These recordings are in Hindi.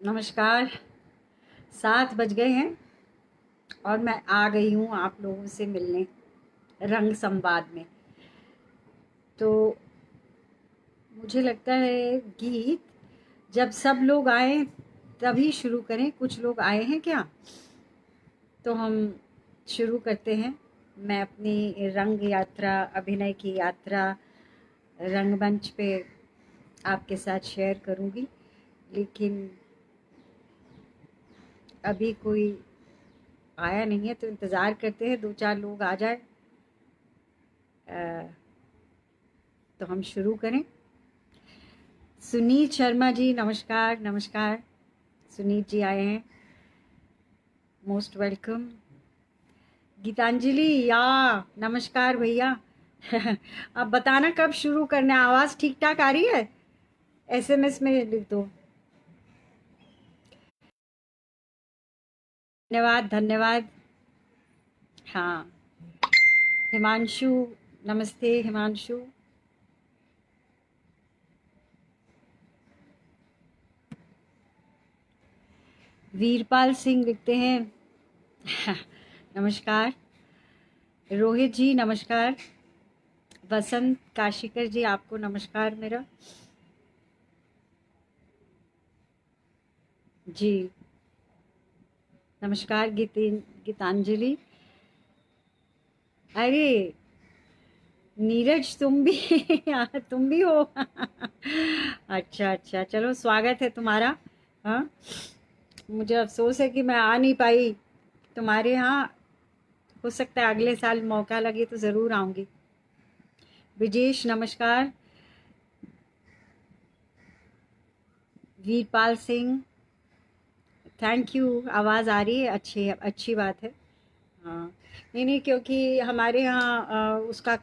नमस्कार। 7 बज गए हैं और मैं आ गई हूँ आप लोगों से मिलने रंग संवाद में। तो मुझे लगता है गीत जब सब लोग आए तभी शुरू करें। कुछ लोग आए हैं क्या? तो हम शुरू करते हैं। मैं अपनी रंग यात्रा, अभिनय की यात्रा रंगमंच पे आपके साथ शेयर करूँगी, लेकिन अभी कोई आया नहीं है तो इंतज़ार करते हैं 2-4 लोग आ जाए तो हम शुरू करें। सुनीत शर्मा जी नमस्कार। नमस्कार, सुनीत जी आए हैं, मोस्ट वेलकम। गीतांजलि या नमस्कार भैया। अब बताना कब शुरू करना है। आवाज़ ठीक ठाक आ रही है? एसएमएस में लिख दो। धन्यवाद धन्यवाद। हाँ, हिमांशु नमस्ते। हिमांशु, वीरपाल सिंह लिखते हैं नमस्कार। रोहित जी नमस्कार। वसंत काशीकर जी आपको नमस्कार मेरा जी। नमस्कार गीतांजलि। अरे नीरज तुम भी तुम भी हो अच्छा अच्छा, चलो स्वागत है तुम्हारा। हाँ, मुझे अफसोस है कि मैं आ नहीं पाई तुम्हारे यहाँ। हो सकता है अगले साल मौका लगे तो ज़रूर आऊँगी। विजेश नमस्कार। Veerpal Singh thank you. आवाज़ आ रही है? अच्छी अच्छी बात है। हाँ, नहीं नहीं, क्योंकि हमारे यहाँ उसका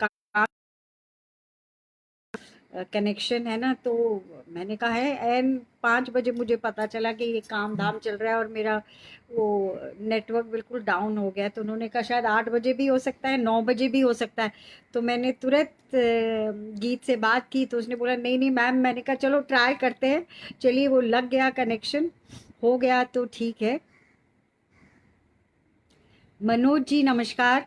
कनेक्शन है ना, तो मैंने कहा है एन 5 बजे मुझे पता चला कि ये काम धाम चल रहा है और मेरा वो नेटवर्क बिल्कुल डाउन हो गया है। तो उन्होंने कहा शायद 8 बजे भी हो सकता है, 9 बजे भी हो सकता है। तो मैंने तुरंत गीत से बात की तो उसने बोला नहीं नहीं मैम। मैंने कहा चलो ट्राई करते हैं। चलिए, वो लग गया, कनेक्शन हो गया तो ठीक है। मनोज जी नमस्कार।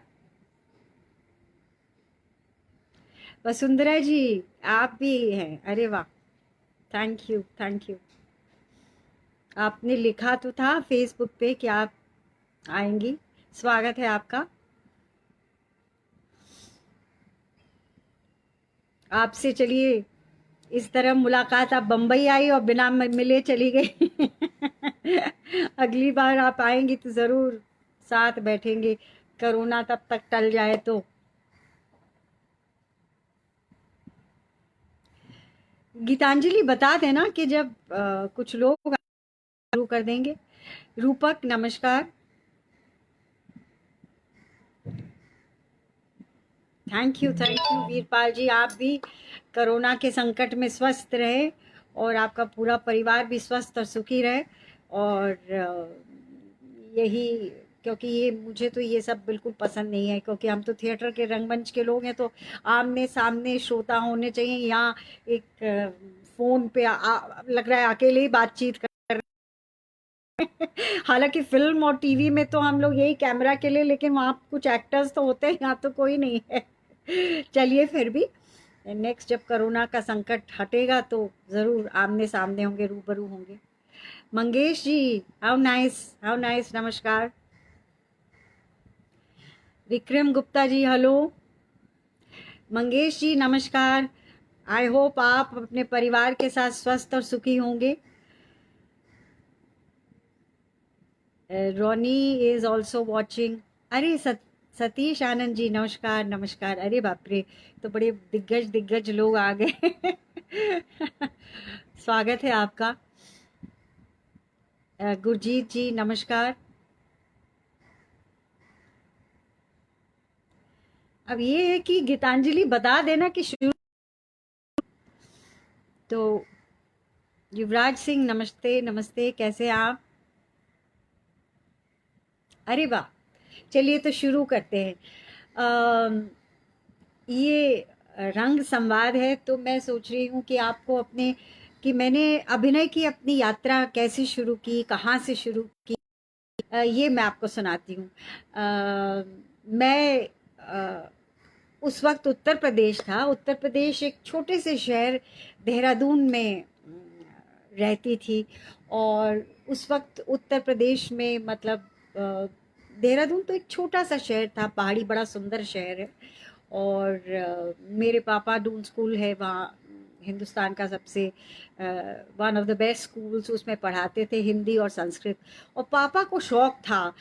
वसुंधरा जी आप भी हैं? अरे वाह, थैंक यू थैंक यू। आपने लिखा तो था फेसबुक पे कि आप आएंगी, स्वागत है आपका। आपसे चलिए इस तरह मुलाकात, आप बम्बई आई और बिना मिले चली गई अगली बार आप आएंगी तो ज़रूर साथ बैठेंगे, कोरोना तब तक टल जाए तो। गीतांजलि बता देना कि जब कुछ लोग शुरू कर देंगे। रूपक नमस्कार। थैंक यू वीरपाल जी। आप भी कोरोना के संकट में स्वस्थ रहे और आपका पूरा परिवार भी स्वस्थ और सुखी रहे। और यही, क्योंकि ये मुझे तो ये सब बिल्कुल पसंद नहीं है, क्योंकि हम तो थिएटर के रंगमंच के लोग हैं, तो आमने सामने श्रोता होने चाहिए। यहाँ एक फ़ोन पे लग रहा है अकेले ही बातचीत कर हालांकि फिल्म और टीवी में तो हम लोग यही कैमरा के लिए, लेकिन वहाँ कुछ एक्टर्स तो होते हैं, यहाँ तो कोई नहीं है चलिए, फिर भी नेक्स्ट जब कोरोना का संकट हटेगा तो ज़रूर आमने सामने होंगे, रूबरू होंगे। मंगेश जी हाउ नाइस, हाउ नाइस, नमस्कार। विक्रम गुप्ता जी हेलो। मंगेश जी नमस्कार। आई होप आप अपने परिवार के साथ स्वस्थ और सुखी होंगे। रोनी इज ऑल्सो वॉचिंग। अरे सतीश आनंद जी नमस्कार नमस्कार। अरे बाप रे, तो बड़े दिग्गज दिग्गज लोग आ गए स्वागत है आपका। गुरजीत जी नमस्कार। अब ये है कि गीतांजलि बता देना कि शुरू। तो युवराज सिंह नमस्ते नमस्ते, कैसे हैं आप? अरे वाह, चलिए तो शुरू करते हैं। ये रंग संवाद है तो मैं सोच रही हूँ कि आपको अपने कि मैंने अभिनय की अपनी यात्रा कैसे शुरू की, कहाँ से शुरू की, ये मैं आपको सुनाती हूँ। मैं उस वक्त उत्तर प्रदेश था। उत्तर प्रदेश एक छोटे से शहर देहरादून में रहती थी। और उस वक्त उत्तर प्रदेश में मतलब देहरादून तो एक छोटा सा शहर था, पहाड़ी, बड़ा सुंदर शहर है। और मेरे पापा डून स्कूल है वहाँ, हिंदुस्तान का सबसे one of the best schools, उसमें पढ़ाते थे हिंदी और संस्कृत। और पापा को शौक था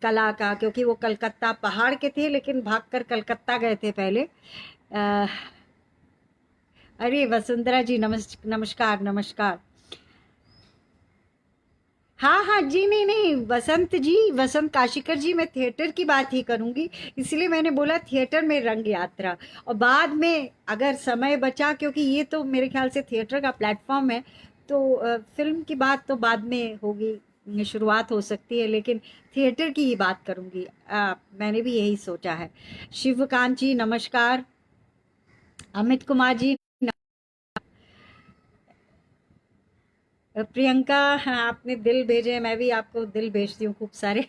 कला का, क्योंकि वो कलकत्ता, पहाड़ के थे लेकिन भागकर कलकत्ता गए थे पहले। अ, अरे वसुंधरा जी, नमस्कार नमस्कार। हाँ हाँ जी, नहीं नहीं वसंत जी, वसंत काशीकर जी, मैं थिएटर की बात ही करूंगी, इसलिए मैंने बोला थिएटर में रंग यात्रा। और बाद में अगर समय बचा, क्योंकि ये तो मेरे ख्याल से थिएटर का प्लेटफॉर्म है, तो फिल्म की बात तो बाद में होगी, शुरुआत हो सकती है, लेकिन थिएटर की ही बात करूंगी। मैंने भी यही सोचा है। शिवकांत जी नमस्कार। अमित कुमार जी, प्रियंका, हाँ, आपने दिल भेजे, मैं भी आपको दिल भेजती हूँ खूब सारे।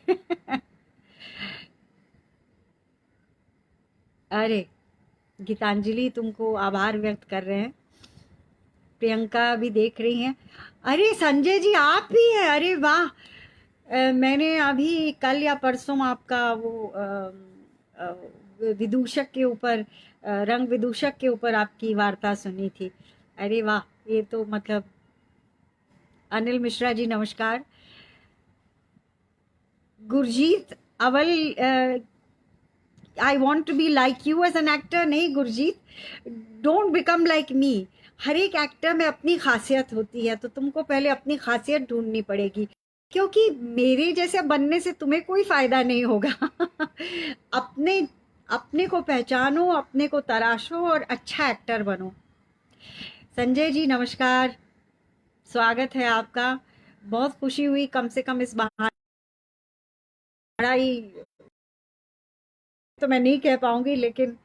अरे गीतांजलि तुमको आभार व्यक्त कर रहे हैं, प्रियंका भी देख रही हैं। अरे संजय जी आप भी हैं, अरे वाह। मैंने अभी कल या परसों आपका वो अ, विदूषक के ऊपर, रंग विदूषक के ऊपर आपकी वार्ता सुनी थी। अरे वाह, ये तो मतलब। अनिल मिश्रा जी नमस्कार। गुरजीत अवल, I want to be like you as an actor. नहीं Gurjeet, don't become like me. हर एक एक्टर में अपनी खासियत होती है, तो तुमको पहले अपनी खासियत ढूंढनी पड़ेगी, क्योंकि मेरे जैसे बनने से तुम्हें कोई फायदा नहीं होगा। अपने अपने को पहचानो, अपने को तराशो और अच्छा एक्टर बनो। संजय जी नमस्कार, स्वागत है आपका। बहुत खुशी हुई, कम से कम इस बहाई तो मैं नहीं कह पाऊंगी, लेकिन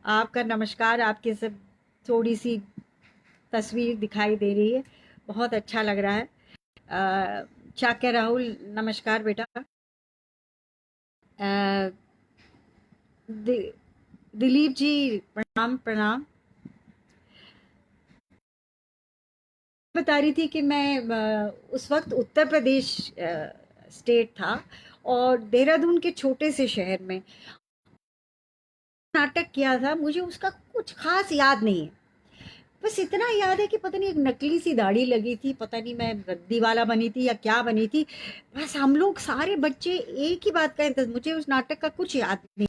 आपका नमस्कार, आपकी सब थोड़ी सी तस्वीर दिखाई दे रही है, बहुत अच्छा लग रहा है। चाक्या राहुल नमस्कार बेटा। अ, दि, दिलीप जी प्रणाम प्रणाम। बता रही थी कि मैं उस वक्त उत्तर प्रदेश स्टेट था, और देहरादून के छोटे से शहर में नाटक किया था। मुझे उसका कुछ खास याद नहीं है, बस इतना याद है कि पता नहीं एक नकली सी दाढ़ी लगी थी, पता नहीं मैं रद्दी वाला बनी थी या क्या बनी थी। बस हम लोग सारे बच्चे एक ही बात कहें, मुझे उस नाटक का कुछ याद नहीं।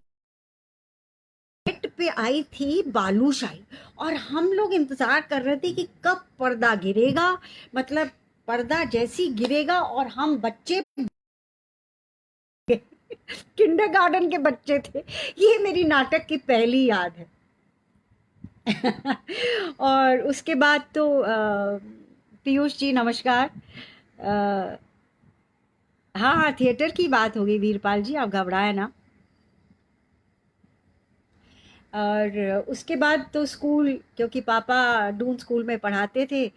सेट पे आई थी बालूशाही, और हम लोग इंतजार कर रहे थे कि कब पर्दा गिरेगा, मतलब पर्दा जैसी गिरेगा और हम बच्चे किंडरगार्टन के बच्चे थे। ये मेरी नाटक की पहली याद है। और उसके बाद तो पीयूष जी नमस्कार। अ, हाँ हाँ, थिएटर की बात हो गई, वीरपाल जी आप घबराए ना। और उसके बाद तो स्कूल, क्योंकि पापा डून स्कूल में पढ़ाते थे।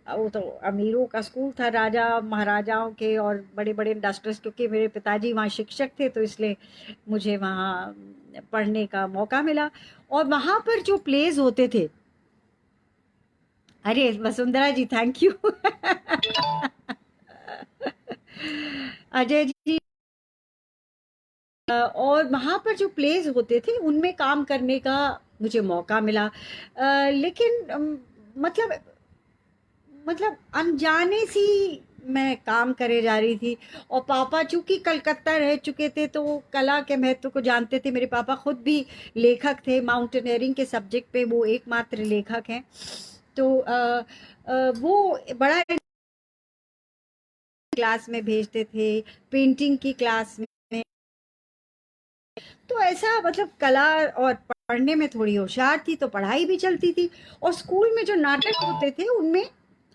वो तो अमीरों का स्कूल था, राजा महाराजाओं के और बड़े बड़े इंडस्ट्रीज, क्योंकि मेरे पिताजी वहाँ शिक्षक थे, तो इसलिए मुझे वहाँ पढ़ने का मौका मिला। और वहाँ पर जो प्लेज होते थे, अरे वसुंधरा जी थैंक यू। अजय जी, और वहाँ पर जो प्लेस होते थे उनमें काम करने का मुझे मौका मिला। लेकिन मतलब अनजाने सी मैं काम करे जा रही थी। और पापा चूंकि कलकत्ता रह चुके थे, तो वो कला के महत्व को जानते थे। मेरे पापा खुद भी लेखक थे, माउंटेनियरिंग के सब्जेक्ट पे वो एकमात्र लेखक हैं। तो वो बड़ा क्लास में भेजते थे, पेंटिंग की क्लास में। तो ऐसा मतलब कला और पढ़ने में थोड़ी होशियार थी, तो पढ़ाई भी चलती थी। और स्कूल में जो नाटक होते थे उनमें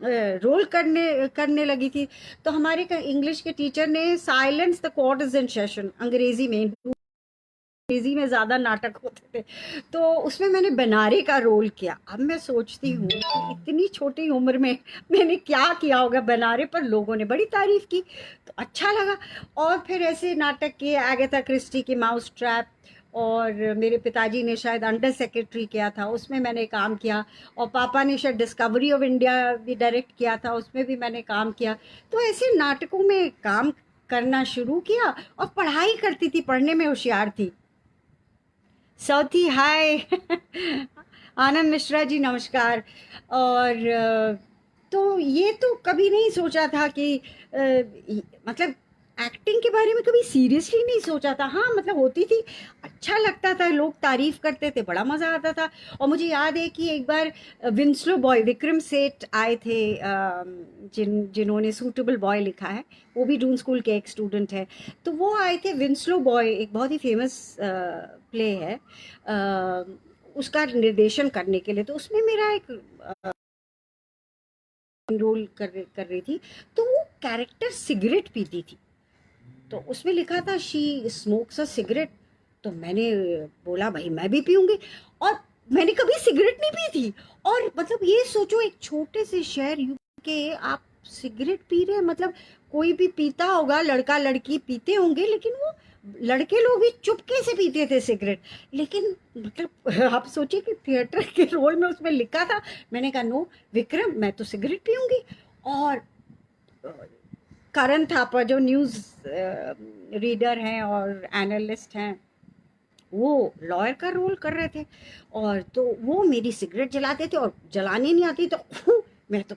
रोल करने करने लगी थी। तो हमारे इंग्लिश के टीचर ने silence the court is in session, अंग्रेजी में अंग्रेजी में ज़्यादा नाटक होते थे, तो उसमें मैंने बनारे का रोल किया। अब मैं सोचती हूँ कि इतनी छोटी उम्र में मैंने क्या किया होगा बनारे पर, लोगों ने बड़ी तारीफ की तो अच्छा लगा। और फिर ऐसे नाटक किए, अगाथा क्रिस्टी की माउस ट्रैप, और मेरे पिताजी ने शायद अंडर सेक्रेटरी किया था, उसमें मैंने काम किया। और पापा ने शायद डिस्कवरी ऑफ इंडिया भी डायरेक्ट किया था, उसमें भी मैंने काम किया। तो ऐसे नाटकों में काम करना शुरू किया और पढ़ाई करती थी, पढ़ने में होशियार थी। सौथी हाय आनंद मिश्रा जी नमस्कार। और तो ये तो कभी नहीं सोचा था कि मतलब एक्टिंग के बारे में कभी सीरियसली नहीं सोचा था। हाँ मतलब होती थी, अच्छा लगता था, लोग तारीफ करते थे, बड़ा मज़ा आता था। और मुझे याद है कि एक बार विंस्लो बॉय, विक्रम सेठ आए थे, जिन्होंने सूटेबल बॉय लिखा है, वो भी डून स्कूल के एक स्टूडेंट है। तो वो आए थे, विंस्लो बॉय एक बहुत ही फेमस प्ले है, उसका निर्देशन करने के लिए। तो उसमें मेरा एक रोल कर रही थी। तो वो कैरेक्टर सिगरेट पीती थी, तो उसमें लिखा था शी स्मोक्स अ सिगरेट। तो मैंने बोला भाई मैं भी पीऊंगी, और मैंने कभी सिगरेट नहीं पी थी। और मतलब ये सोचो, एक छोटे से शहर यूपी के आप सिगरेट पी रहे हैं, मतलब कोई भी पीता होगा, लड़का लड़की पीते होंगे, लेकिन वो लड़के लोग भी चुपके से पीते थे सिगरेट। लेकिन मतलब आप सोचिए कि थिएटर के रोल में उसमें लिखा था, मैंने कहा नो विक्रम, मैं तो सिगरेट पीऊंगी। और करण थापा जो न्यूज़ रीडर हैं और एनालिस्ट हैं, वो लॉयर का रोल कर रहे थे। और तो वो मेरी सिगरेट जलाते थे, और जलाने नहीं आती तो मैं तो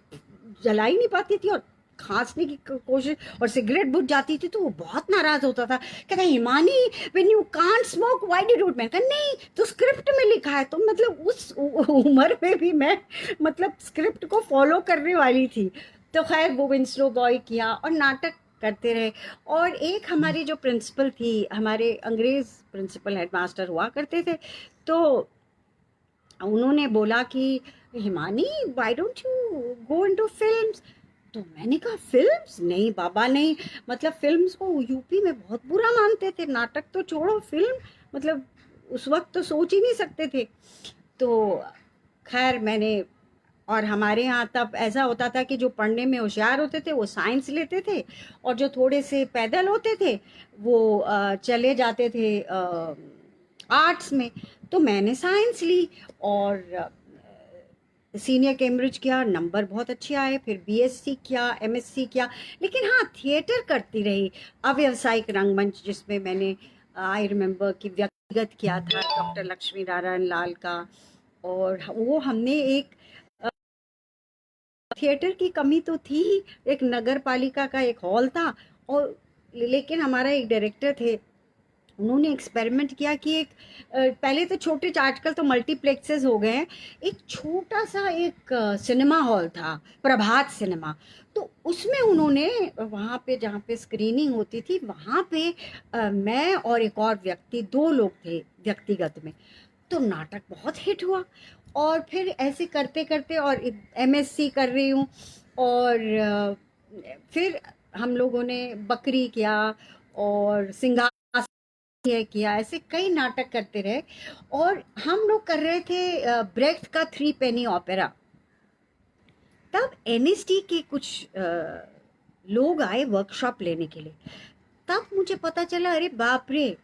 जला ही नहीं पाती थी, और खांसने की कोशिश, और सिगरेट बुझ जाती थी तो वो बहुत नाराज होता था, कहता Himani when you can't smoke why did you. मैं कहा नहीं, तो स्क्रिप्ट में लिखा है। तो मतलब उस उम्र में भी मैं मतलब स्क्रिप्ट को फॉलो करने वाली थी। तो खैर वो विंस्लो बॉय किया और नाटक करते रहे। और एक हमारी जो प्रिंसिपल थी, हमारे अंग्रेज प्रिंसिपल हेडमास्टर हुआ करते थे, तो उन्होंने बोला कि Himani why don't you go into films. तो मैंने कहा फिल्म्स नहीं बाबा नहीं, मतलब फिल्म्स को यूपी में बहुत बुरा मानते थे, नाटक तो छोड़ो, फिल्म मतलब उस वक्त तो सोच ही नहीं सकते थे। तो खैर मैंने, और हमारे यहाँ तब ऐसा होता था कि जो पढ़ने में होशियार होते थे वो साइंस लेते थे, और जो थोड़े से पैदल होते थे वो चले जाते थे आर्ट्स में। तो मैंने साइंस ली और सीनियर कैम्ब्रिज किया, नंबर बहुत अच्छे आए, फिर बीएससी किया, एमएससी किया। लेकिन हाँ थिएटर करती रही, अव्यवसायिक रंगमंच, जिसमें मैंने आई रिमेम्बर कि व्यक्तिगत किया था डॉक्टर लक्ष्मी नारायण लाल का। और वो हमने एक थिएटर की कमी तो थी ही, एक नगर पालिका का एक हॉल था, और लेकिन हमारा एक डायरेक्टर थे, उन्होंने एक्सपेरिमेंट किया कि एक पहले तो छोटे, आजकल तो मल्टीप्लेक्सेस हो गए हैं, एक छोटा सा एक सिनेमा हॉल था, प्रभात सिनेमा। तो उसमें उन्होंने वहाँ पे जहाँ पे स्क्रीनिंग होती थी वहाँ पे मैं और एक और व्यक्ति, दो लोग थे व्यक्तिगत में। तो नाटक बहुत हिट हुआ। और फिर ऐसे करते करते, और एमएससी कर रही हूँ, और फिर हम लोगों ने बकरी किया और सिंघार किया, ऐसे कई नाटक करते रहे। और हम लोग कर रहे थे ब्रेख्त का थ्री पेनी ओपेरा। तब एनएसडी के कुछ लोग आए वर्कशॉप लेने के लिए। तब मुझे पता चला अरे बाप रे,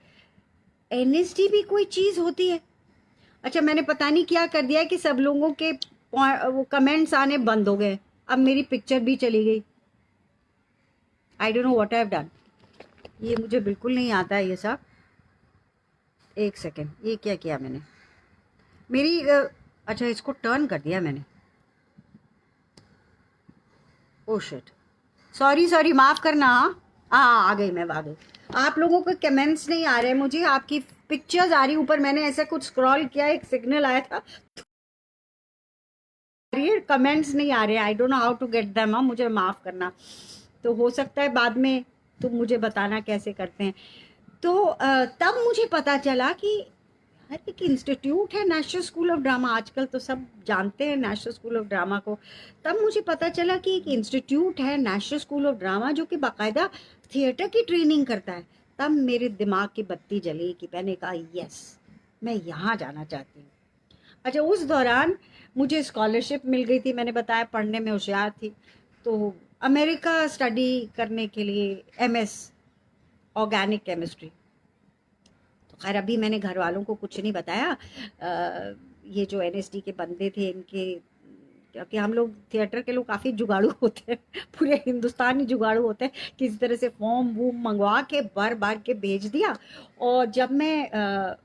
एनएसडी भी कोई चीज़ होती है। अच्छा मैंने पता नहीं क्या कर दिया कि सब लोगों के वो कमेंट्स आने बंद हो गए, अब मेरी पिक्चर भी चली गई। आई don't know what I have done, ये मुझे बिल्कुल नहीं आता है ये सब। एक सेकेंड, ये क्या किया मैंने, मेरी अच्छा इसको टर्न कर दिया मैंने, ओ शिट, सॉरी सॉरी माफ़ करना। हाँ आ गई, मैं आ गई। आप लोगों के कमेंट्स नहीं आ रहे मुझे, आपकी पिक्चर्स आ रही ऊपर, मैंने ऐसा कुछ स्क्रॉल किया, एक सिग्नल आया था, कमेंट्स नहीं आ रहे, I don't know how to get them, मुझे माफ़ करना। तो हो सकता है बाद में तुम मुझे बताना कैसे करते हैं। तो तब मुझे पता चला कि यार एक इंस्टीट्यूट है नेशनल स्कूल ऑफ ड्रामा, आजकल तो सब जानते हैं नेशनल स्कूल ऑफ ड्रामा को। तब मुझे पता चला कि एक इंस्टीट्यूट है नेशनल स्कूल ऑफ ड्रामा जो कि बाकायदा थिएटर की ट्रेनिंग करता है। तब मेरे दिमाग की बत्ती जली कि मैंने कहा यस, मैं यहाँ जाना चाहती हूँ। अच्छा, उस दौरान मुझे स्कॉलरशिप मिल गई थी, मैंने बताया पढ़ने में होशियार थी, तो अमेरिका स्टडी करने के लिए एमएस ऑर्गेनिक केमिस्ट्री। तो खैर अभी मैंने घर वालों को कुछ नहीं बताया। ये जो एनएसडी के बंदे थे इनके, क्योंकि हम लोग थिएटर के लोग काफ़ी जुगाड़ू होते हैं, पूरे हिंदुस्तान ही जुगाड़ू होते हैं, किसी तरह से फॉर्म वूम मंगवा के भर भर के भेज दिया। और जब मैं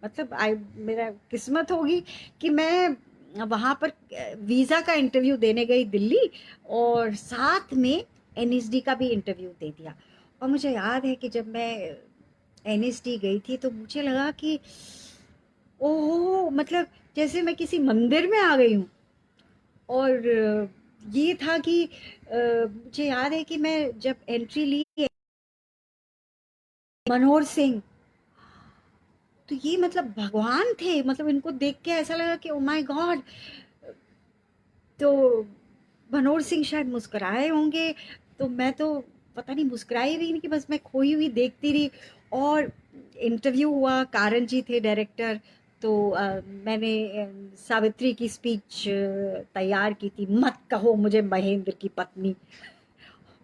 मतलब मेरा किस्मत होगी कि मैं वहाँ पर वीज़ा का इंटरव्यू देने गई दिल्ली, और साथ में एनएसडी का भी इंटरव्यू दे दिया। और मुझे याद है कि जब मैं एनएसडी गई थी तो मुझे लगा कि ओहो, मतलब जैसे मैं किसी मंदिर में आ गई हूँ। और ये था कि मुझे याद है कि मैं जब एंट्री ली, मनोहर सिंह, तो ये मतलब भगवान थे, मतलब इनको देख के ऐसा लगा कि ओ माय गॉड। तो मनोहर सिंह शायद मुस्कुराए होंगे, तो मैं तो पता नहीं मुस्कुराई भी नहीं, कि बस मैं खोई हुई देखती रही। और इंटरव्यू हुआ, कारण जी थे डायरेक्टर, तो मैंने सावित्री की स्पीच तैयार की थी, मत कहो मुझे महेंद्र की पत्नी,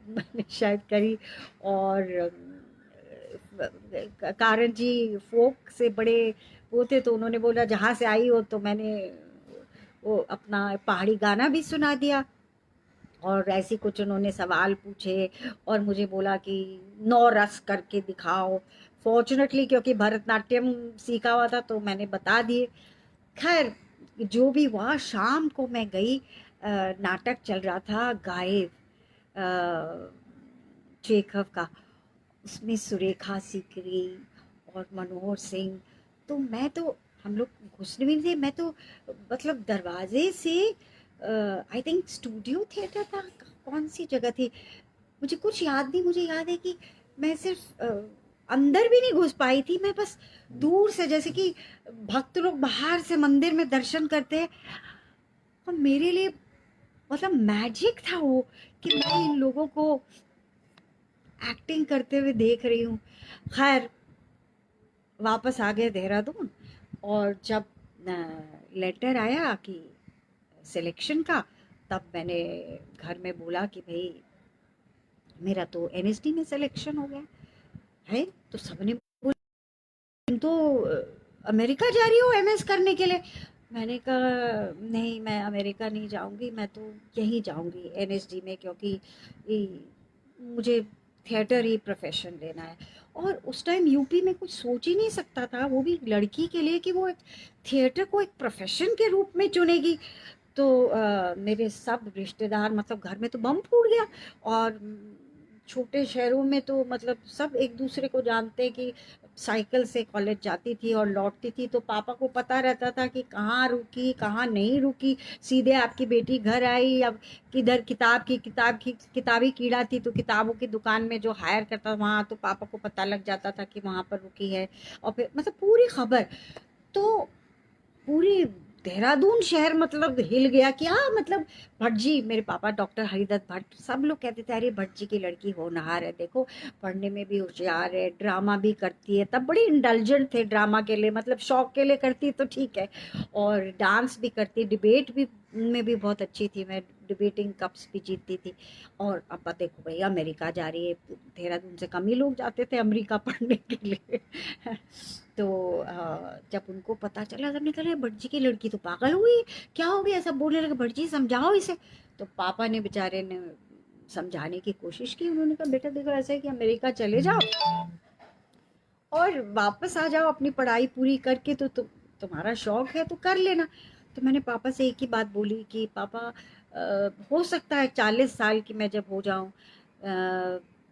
मैंने शायद करी। और कारण जी फोक से बड़े वो थे, तो उन्होंने बोला जहाँ से आई हो, तो मैंने वो अपना पहाड़ी गाना भी सुना दिया। और ऐसी कुछ उन्होंने सवाल पूछे और मुझे बोला कि 9 रस करके दिखाओ। फॉर्चुनेटली क्योंकि भरतनाट्यम सीखा हुआ था तो मैंने बता दिए। खैर जो भी हुआ, शाम को मैं गई, नाटक चल रहा था गायब चेखव का, उसमें सुरेखा सीकरी और मनोहर सिंह। तो मैं तो, हम लोग घुसने भी नहीं थे, मैं तो मतलब दरवाजे से, आई थिंक स्टूडियो थिएटर था, कौन सी जगह थी मुझे कुछ याद नहीं। मुझे याद है कि मैं सिर्फ अंदर भी नहीं घुस पाई थी, मैं बस दूर से, जैसे कि भक्त लोग बाहर से मंदिर में दर्शन करते हैं, और मेरे लिए मतलब मैजिक था वो, कि मैं इन लोगों को एक्टिंग करते हुए देख रही हूँ। खैर वापस आ गए देहरादून, और जब लेटर आया कि सिलेक्शन का, तब मैंने घर में बोला कि भाई मेरा तो एनएसडी में सिलेक्शन हो गया है। तो सबने बोला तुम तो अमेरिका जा रही हो एमएस करने के लिए। मैंने कहा नहीं, मैं अमेरिका नहीं जाऊंगी, मैं तो यहीं जाऊंगी एनएसडी में, क्योंकि मुझे थिएटर ही प्रोफेशन लेना है। और उस टाइम यूपी में कुछ सोच ही नहीं सकता था, वो भी लड़की के लिए, कि वो एक थिएटर को एक प्रोफेशन के रूप में चुनेगी। तो मेरे सब रिश्तेदार, मतलब घर में तो बम फूट गया। और छोटे शहरों में तो मतलब सब एक दूसरे को जानते हैं, कि साइकिल से कॉलेज जाती थी और लौटती थी, तो पापा को पता रहता था कि कहाँ रुकी कहाँ नहीं रुकी। सीधे आपकी बेटी घर आई, अब किधर किताबी कीड़ा थी, तो किताबों की दुकान में जो हायर करता वहाँ, तो पापा को पता लग जाता था कि वहाँ पर रुकी है। और फिर मतलब पूरी खबर, तो पूरी देहरादून शहर मतलब हिल गया कि हाँ, मतलब भट्ट जी, मेरे पापा डॉक्टर हरिदत्त भट्ट, सब लोग कहते थे अरे भट्ट जी की लड़की होनहार है, देखो पढ़ने में भी होशियार है, ड्रामा भी करती है। तब बड़ी इंडल्जेंट थे ड्रामा के लिए, मतलब शौक के लिए करती तो ठीक है, और डांस भी करती, डिबेट भी में भी बहुत अच्छी थी, मैं डिबेटिंग कप्स भी जीतती थी। और अब देखो भाई अमेरिका जा रही है, देहरादून से कम ही लोग जाते थे अमेरिका पढ़ने के लिए। तो जब उनको पता चला, तब निकले भट्ट जी की लड़की तो पागल हुई, क्या हो गया, सब बोलने लगे भट्ट जी समझाओ इसे। तो पापा ने बेचारे ने समझाने की कोशिश की, उन्होंने कहा बेटा देखो ऐसा है कि अमेरिका चले जाओ और वापस आ जाओ अपनी पढ़ाई पूरी करके, तो तुम्हारा शौक है तो कर लेना। तो मैंने पापा से एक ही बात बोली कि पापा हो सकता है 40 साल की मैं जब हो जाऊं,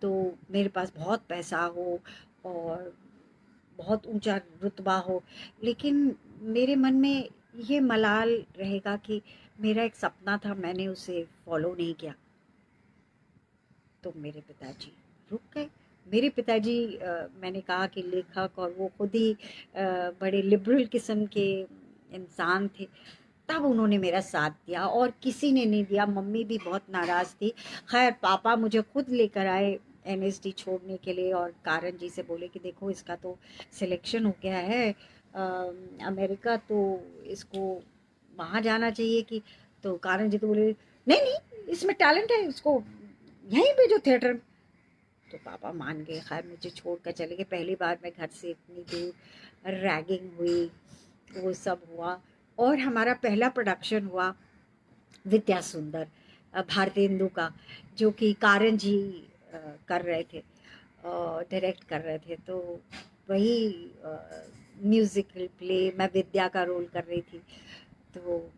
तो मेरे पास बहुत पैसा हो और बहुत ऊंचा रुतबा हो, लेकिन मेरे मन में ये मलाल रहेगा कि मेरा एक सपना था, मैंने उसे फॉलो नहीं किया। तो मेरे पिताजी रुक गए। मेरे पिताजी, मैंने कहा कि लेखक, और वो खुद ही बड़े लिबरल किस्म के इंसान थे, तब उन्होंने मेरा साथ दिया और किसी ने नहीं दिया। मम्मी भी बहुत नाराज़ थी। खैर पापा मुझे खुद लेकर आए एनएसडी छोड़ने के लिए, और कारण जी से बोले कि देखो इसका तो सिलेक्शन हो गया है अमेरिका, तो इसको वहाँ जाना चाहिए कि, तो कारण जी तो बोले नहीं नहीं इसमें टैलेंट है, इसको यहीं पे जो थिएटर। तो पापा मान गए, खैर मुझे छोड़ कर चले गए। पहली बार मैं घर से इतनी दूर, रैगिंग हुई, वो सब हुआ। और हमारा पहला प्रोडक्शन हुआ विद्या सुंदर भारतेंदु का, जो कि कारण जी कर रहे थे, डायरेक्ट कर रहे थे। तो वही म्यूजिकल प्ले, मैं विद्या का रोल कर रही थी, तो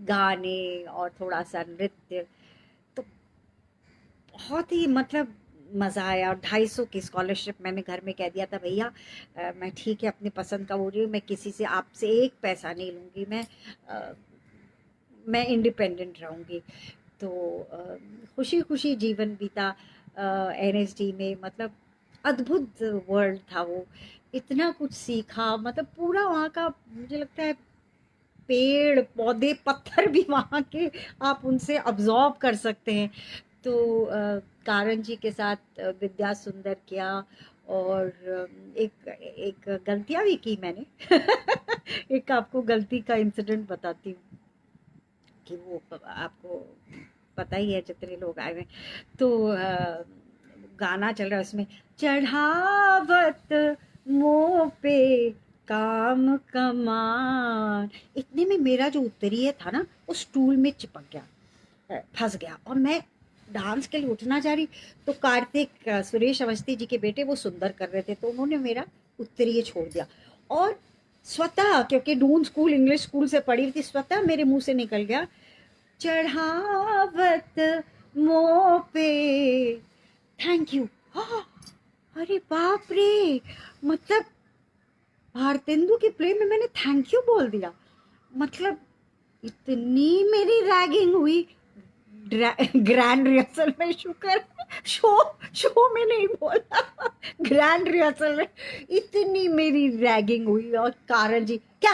गाने और थोड़ा सा नृत्य, तो बहुत ही मतलब मज़ा आया। और 250 की स्कॉलरशिप मैंने घर में कह दिया था, भैया मैं ठीक है अपनी पसंद का बोल रही हूँ, मैं किसी से आपसे एक पैसा नहीं लूँगी, मैं इंडिपेंडेंट रहूँगी। तो खुशी खुशी जीवन बीता एनएसडी में। मतलब अद्भुत वर्ल्ड था वो, इतना कुछ सीखा, मतलब पूरा वहाँ का मुझे लगता है पेड़ पौधे पत्थर भी वहाँ के आप उनसे अब्जॉर्ब कर सकते हैं। तो कारण जी के साथ विद्या सुंदर किया। और एक एक गलतियाँ भी की मैंने एक आपको गलती का इंसिडेंट बताती हूँ कि वो आपको पता ही है जितने लोग आए हुए। तो गाना चल रहा है उसमें, चढ़ावत मुँह पे काम कमान, इतने में मेरा जो उत्तरीय था ना वो स्टूल में चिपक गया, फंस गया। और मैं डांस के लिए उठना जा रही, तो कार्तिक सुरेश अवस्थी जी के बेटे वो सुंदर कर रहे थे, तो उन्होंने मेरा उत्तरीय छोड़ दिया। और स्वतः, क्योंकि डून स्कूल इंग्लिश स्कूल से पढ़ी थी, स्वतः मेरे मुंह से निकल गया, चढ़ावत मुँह पे थैंक यू। अरे बाप रे, मतलब भारतेंदु की प्ले में मैंने थैंक यू बोल दिया। मतलब इतनी मेरी रैगिंग हुई ग्रैंड रिहर्सल में, शुक्र शो शो में नहीं बोला, ग्रैंड रिहर्सल में इतनी मेरी रैगिंग हुई। और कारण जी, क्या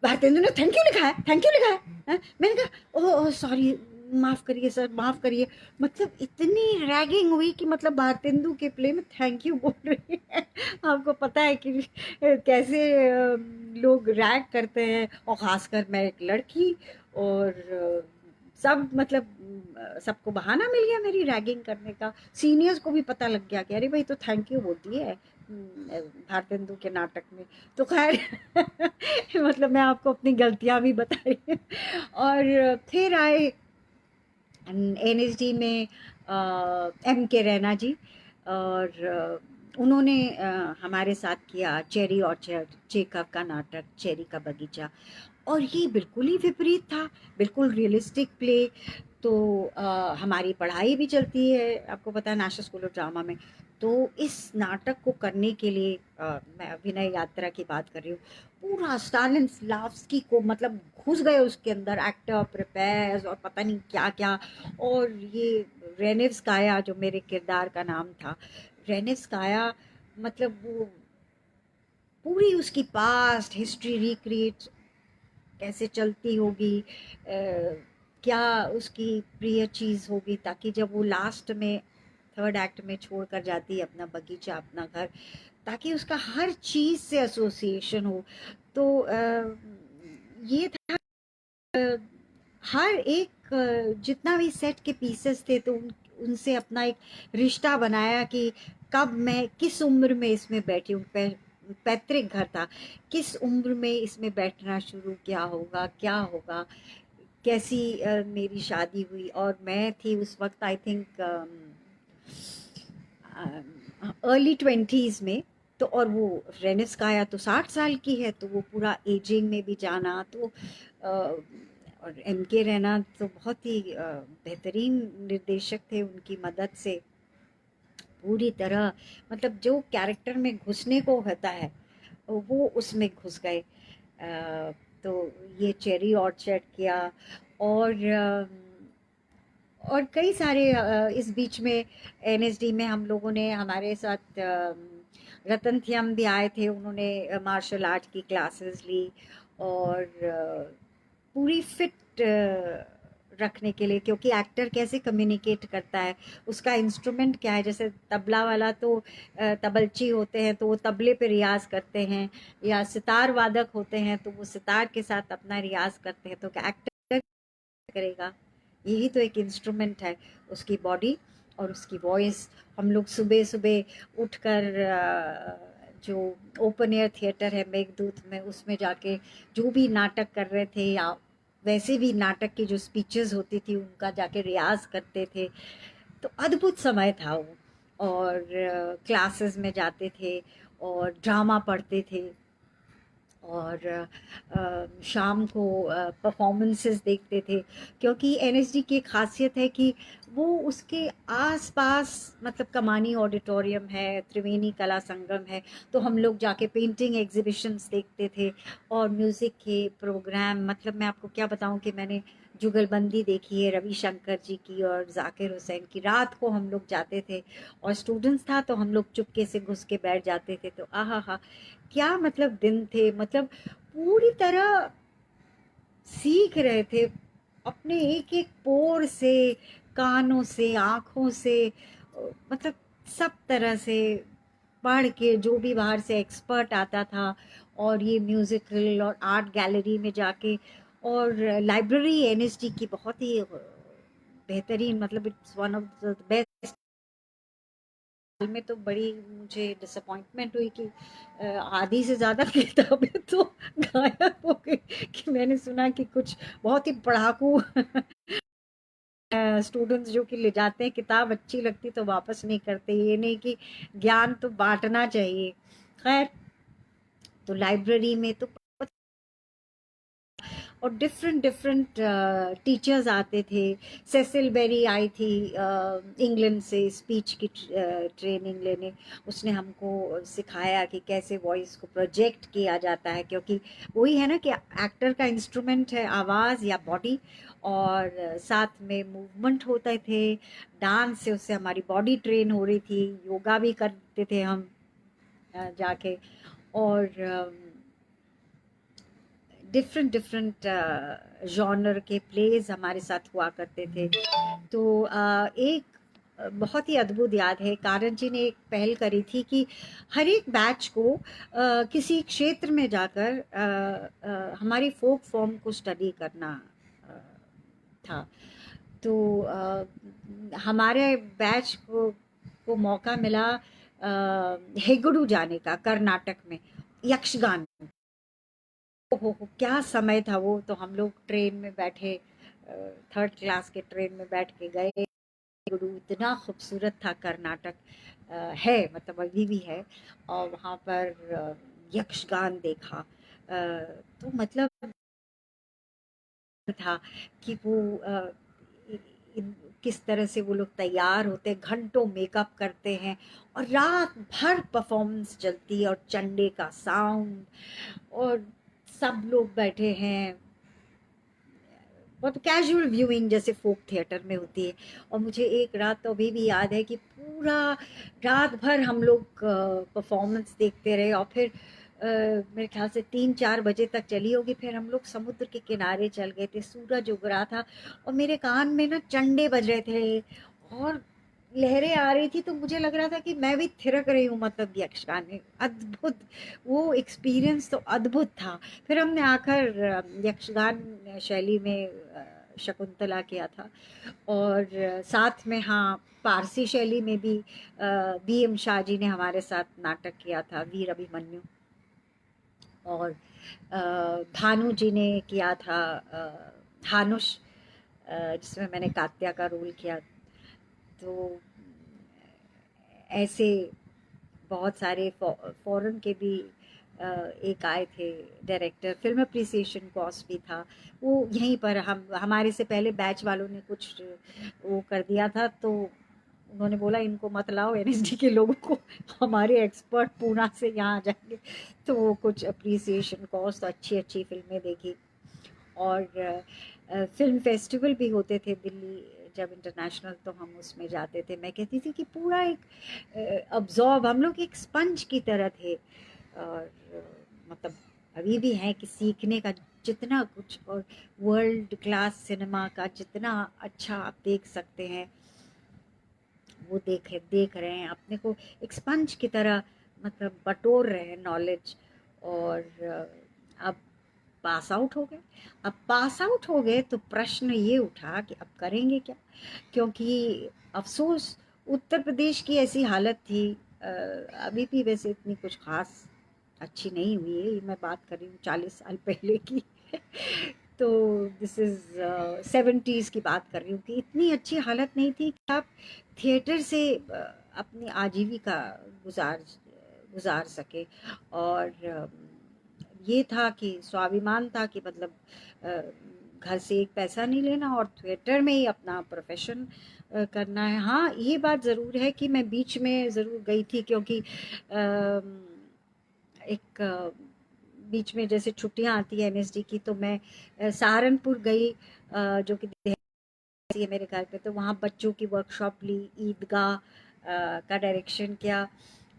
भारतेंदु ने थैंक यू लिखा है, थैंक यू लिखा है? मैंने कहा ओह सॉरी, माफ़ करिए सर, माफ़ करिए। मतलब इतनी रैगिंग हुई कि मतलब भारतेंदु के प्ले में थैंक यू बोल रही है। आपको पता है कि कैसे लोग रैग करते हैं, और ख़ासकर मैं एक लड़की। और सब मतलब सबको बहाना मिल गया मेरी रैगिंग करने का। सीनियर्स को भी पता लग गया कि अरे भाई तो थैंक यू बोलती है भारतेंदु के नाटक में। तो खैर मतलब मैं आपको अपनी गलतियां भी बताई। और फिर आए एनएसडी में एम के रैना जी, और उन्होंने हमारे साथ किया चेरी ऑर्चर्ड, चेकव का नाटक चेरी का बगीचा। और ये बिल्कुल ही विपरीत था, बिल्कुल रियलिस्टिक प्ले। तो हमारी पढ़ाई भी चलती है, आपको पता है, नेशनल स्कूल ऑफ ड्रामा में। तो इस नाटक को करने के लिए मैं अभिनय यात्रा की बात कर रही हूँ, पूरा स्टालिन्स्लावस्की को मतलब घुस गए उसके अंदर, एक्टर प्रिपेयर्स और पता नहीं क्या क्या। और ये रेनेव्स्काया जो मेरे किरदार का नाम था, रेनेव्स्काया, मतलब वो पूरी उसकी पास्ट हिस्ट्री रिक्रिएट कैसे चलती होगी, क्या उसकी प्रिय चीज़ होगी, ताकि जब वो लास्ट में थर्ड एक्ट में छोड़ कर जाती है अपना बगीचा, अपना घर, ताकि उसका हर चीज़ से एसोसिएशन हो। तो ये था, हर एक जितना भी सेट के पीसेस थे, तो उनसे अपना एक रिश्ता बनाया कि कब मैं किस उम्र में इसमें बैठी हूँ, पैतृक घर था, किस उम्र में इसमें बैठना शुरू किया होगा, क्या होगा, कैसी मेरी शादी हुई। और मैं थी उस वक्त आई थिंक अर्ली 20s में। तो और वो रेनेस्काया तो 60 साल की है, तो वो पूरा एजिंग में भी जाना। तो और एम के रैना तो बहुत ही बेहतरीन निर्देशक थे, उनकी मदद से पूरी तरह मतलब जो कैरेक्टर में घुसने को होता है वो उसमें घुस गए। तो ये चेरी ऑर्चर्ड किया। और और कई सारे इस बीच में एनएसडी में हम लोगों ने, हमारे साथ रतन थियम भी आए थे, उन्होंने मार्शल आर्ट की क्लासेस ली। और पूरी फिट रखने के लिए, क्योंकि एक्टर कैसे कम्युनिकेट करता है, उसका इंस्ट्रूमेंट क्या है। जैसे तबला वाला तो तबलची होते हैं तो वो तबले पे रियाज करते हैं, या सितार वादक होते हैं तो वो सितार के साथ अपना रियाज करते हैं। तो एक्टर करेगा, यही तो एक इंस्ट्रूमेंट है, उसकी बॉडी और उसकी वॉइस। हम लोग सुबह सुबह उठकर जो ओपन एयर थिएटर है मेघदूत में, उसमें जाके जो भी नाटक कर रहे थे या वैसे भी नाटक की जो स्पीचेस होती थी उनका जाके रियाज करते थे। तो अद्भुत समय था वो। और क्लासेस में जाते थे और ड्रामा पढ़ते थे, और शाम को परफॉर्मेंसेस देखते थे। क्योंकि एनएसडी की एक खासियत है कि वो उसके आसपास, मतलब कमानी ऑडिटोरियम है, त्रिवेणी कला संगम है, तो हम लोग जाके पेंटिंग एग्जीबिशंस देखते थे और म्यूज़िक के प्रोग्राम। मतलब मैं आपको क्या बताऊं कि मैंने जुगलबंदी देखी है रविशंकर जी की और जाकिर हुसैन की। रात को हम लोग जाते थे और स्टूडेंट्स था तो हम लोग चुपके से घुस के बैठ जाते थे। तो आहा हा, क्या मतलब दिन थे। मतलब पूरी तरह सीख रहे थे अपने एक एक पोर से, कानों से, आँखों से, मतलब सब तरह से पढ़ के। जो भी बाहर से एक्सपर्ट आता था, और ये म्यूज़िकल और आर्ट गैलरी में जाके, और लाइब्रेरी एनएसडी की बहुत ही बेहतरीन, मतलब it's one of the best. में तो बड़ी मुझे डिसअपॉइंटमेंट हुई कि आधी से ज़्यादा किताबें तो गायब हो गई। कि मैंने सुना कि कुछ बहुत ही पढ़ाकू स्टूडेंट्स जो कि ले जाते हैं किताब, अच्छी लगती तो वापस नहीं करते। ये नहीं कि ज्ञान तो बांटना चाहिए। खैर, तो लाइब्रेरी में तो और डिफरेंट डिफरेंट टीचर्स आते थे। सेसिल बेरी आई थी इंग्लैंड से स्पीच की ट्रेनिंग लेने। उसने हमको सिखाया कि कैसे वॉइस को प्रोजेक्ट किया जाता है, क्योंकि वही है ना कि एक्टर का इंस्ट्रूमेंट है आवाज़ या बॉडी, और साथ में मूवमेंट होते थे। डांस से उससे हमारी बॉडी ट्रेन हो रही थी, योगा भी करते थे हम जाके। और डिफरेंट डिफरेंट जॉनर के प्लेज हमारे साथ हुआ करते थे। तो एक बहुत ही अद्भुत याद है, कारण जी ने एक पहल करी थी कि हर एक बैच को किसी क्षेत्र में जाकर हमारी फोक फॉर्म को स्टडी करना अ, था। तो हमारे बैच को मौका मिला हेगड़ू जाने का, कर्नाटक में यक्षगान। ओहो क्या समय था वो। तो हम लोग ट्रेन में बैठे, थर्ड क्लास के ट्रेन में बैठ के गए। गुरु इतना खूबसूरत था कर्नाटक, है मतलब अभी भी है। और वहाँ पर यक्षगान देखा। तो मतलब था कि वो इ- किस तरह से वो लोग तैयार होते हैं, घंटों मेकअप करते हैं और रात भर परफॉर्मेंस चलती है, और चंडे का साउंड, और सब लोग बैठे हैं। बहुत कैजुअल व्यूइंग जैसे फोक थिएटर में होती है। और मुझे एक रात तो अभी भी याद है कि पूरा रात भर हम लोग परफॉर्मेंस देखते रहे, और फिर मेरे ख्याल से 3-4 बजे तक चली होगी। फिर हम लोग समुद्र के किनारे चल गए थे, सूरज उग रहा था, और मेरे कान में ना चंडे बज रहे थे और लहरें आ रही थी। तो मुझे लग रहा था कि मैं भी थिरक रही हूँ, मतलब यक्षगान में। अद्भुत वो एक्सपीरियंस, तो अद्भुत था। फिर हमने आकर यक्षगान शैली में शकुंतला किया था। और साथ में हाँ, पारसी शैली में भी बी एम शाह जी ने हमारे साथ नाटक किया था, वीर अभिमन्यु। और भानु जी ने किया था हानुष, जिसमें मैंने कात्या का रोल किया। तो ऐसे बहुत सारे फॉरेन के भी एक आए थे डायरेक्टर। फिल्म अप्रिसिएशन कॉर्स भी था वो यहीं पर। हमारे से पहले बैच वालों ने कुछ वो कर दिया था, तो उन्होंने बोला इनको मत लाओ एनएसडी के लोगों को, हमारे एक्सपर्ट पूना से यहाँ आ जाएंगे। तो वो कुछ अप्रिसिएशन कॉर्स, तो अच्छी अच्छी फिल्में देखी। और फिल्म फेस्टिवल भी होते थे दिल्ली जब इंटरनेशनल, तो हम उसमें जाते थे। मैं कहती थी कि पूरा एक अब्जॉर्ब, हम लोग एक स्पंज की तरह थे। और मतलब अभी भी है कि सीखने का जितना कुछ, और वर्ल्ड क्लास सिनेमा का जितना अच्छा आप देख सकते हैं वो देख रहे हैं, अपने को एक स्पंज की तरह मतलब बटोर रहे हैं नॉलेज। और अब पास आउट हो गए। अब पास आउट हो गए तो प्रश्न ये उठा कि अब करेंगे क्या, क्योंकि अफसोस उत्तर प्रदेश की ऐसी हालत थी। अभी भी वैसे इतनी कुछ खास अच्छी नहीं हुई है, ये मैं बात कर रही हूँ 40 साल पहले की। तो दिस इज़ 70s की बात कर रही हूँ कि इतनी अच्छी हालत नहीं थी कि आप थिएटर से अपनी आजीविका गुजार गुजार सके। और ये था कि स्वाभिमान था कि मतलब घर से एक पैसा नहीं लेना और थिएटर में ही अपना प्रोफेशन करना है। हाँ, ये बात ज़रूर है कि मैं बीच में ज़रूर गई थी, क्योंकि एक बीच में जैसे छुट्टियां आती है एनएसडी की, तो मैं सहारनपुर गई, जो कि है मेरे घर पे। तो वहाँ बच्चों की वर्कशॉप ली, ईदगाह का डायरेक्शन किया।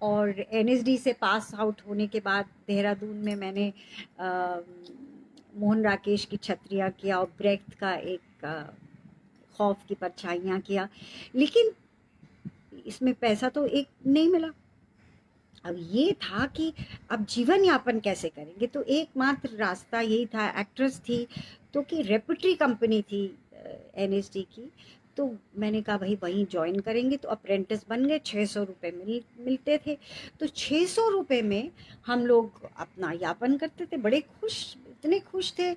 और एनएसडी से पास आउट होने के बाद देहरादून में मैंने मोहन राकेश की छतरियाँ किया और ब्रेख्त का एक खौफ की परछाइयाँ किया। लेकिन इसमें पैसा तो एक नहीं मिला। अब ये था कि अब जीवन यापन कैसे करेंगे, तो एकमात्र रास्ता यही था। एक्ट्रेस थी तो कि रेपुटरी कंपनी थी एनएसडी की, तो मैंने कहा भाई वहीं ज्वाइन करेंगे। तो अप्रेंटिस बन गए, 600 रुपये मिलते थे। तो 600 रुपये में हम लोग अपना यापन करते थे, बड़े खुश, इतने खुश थे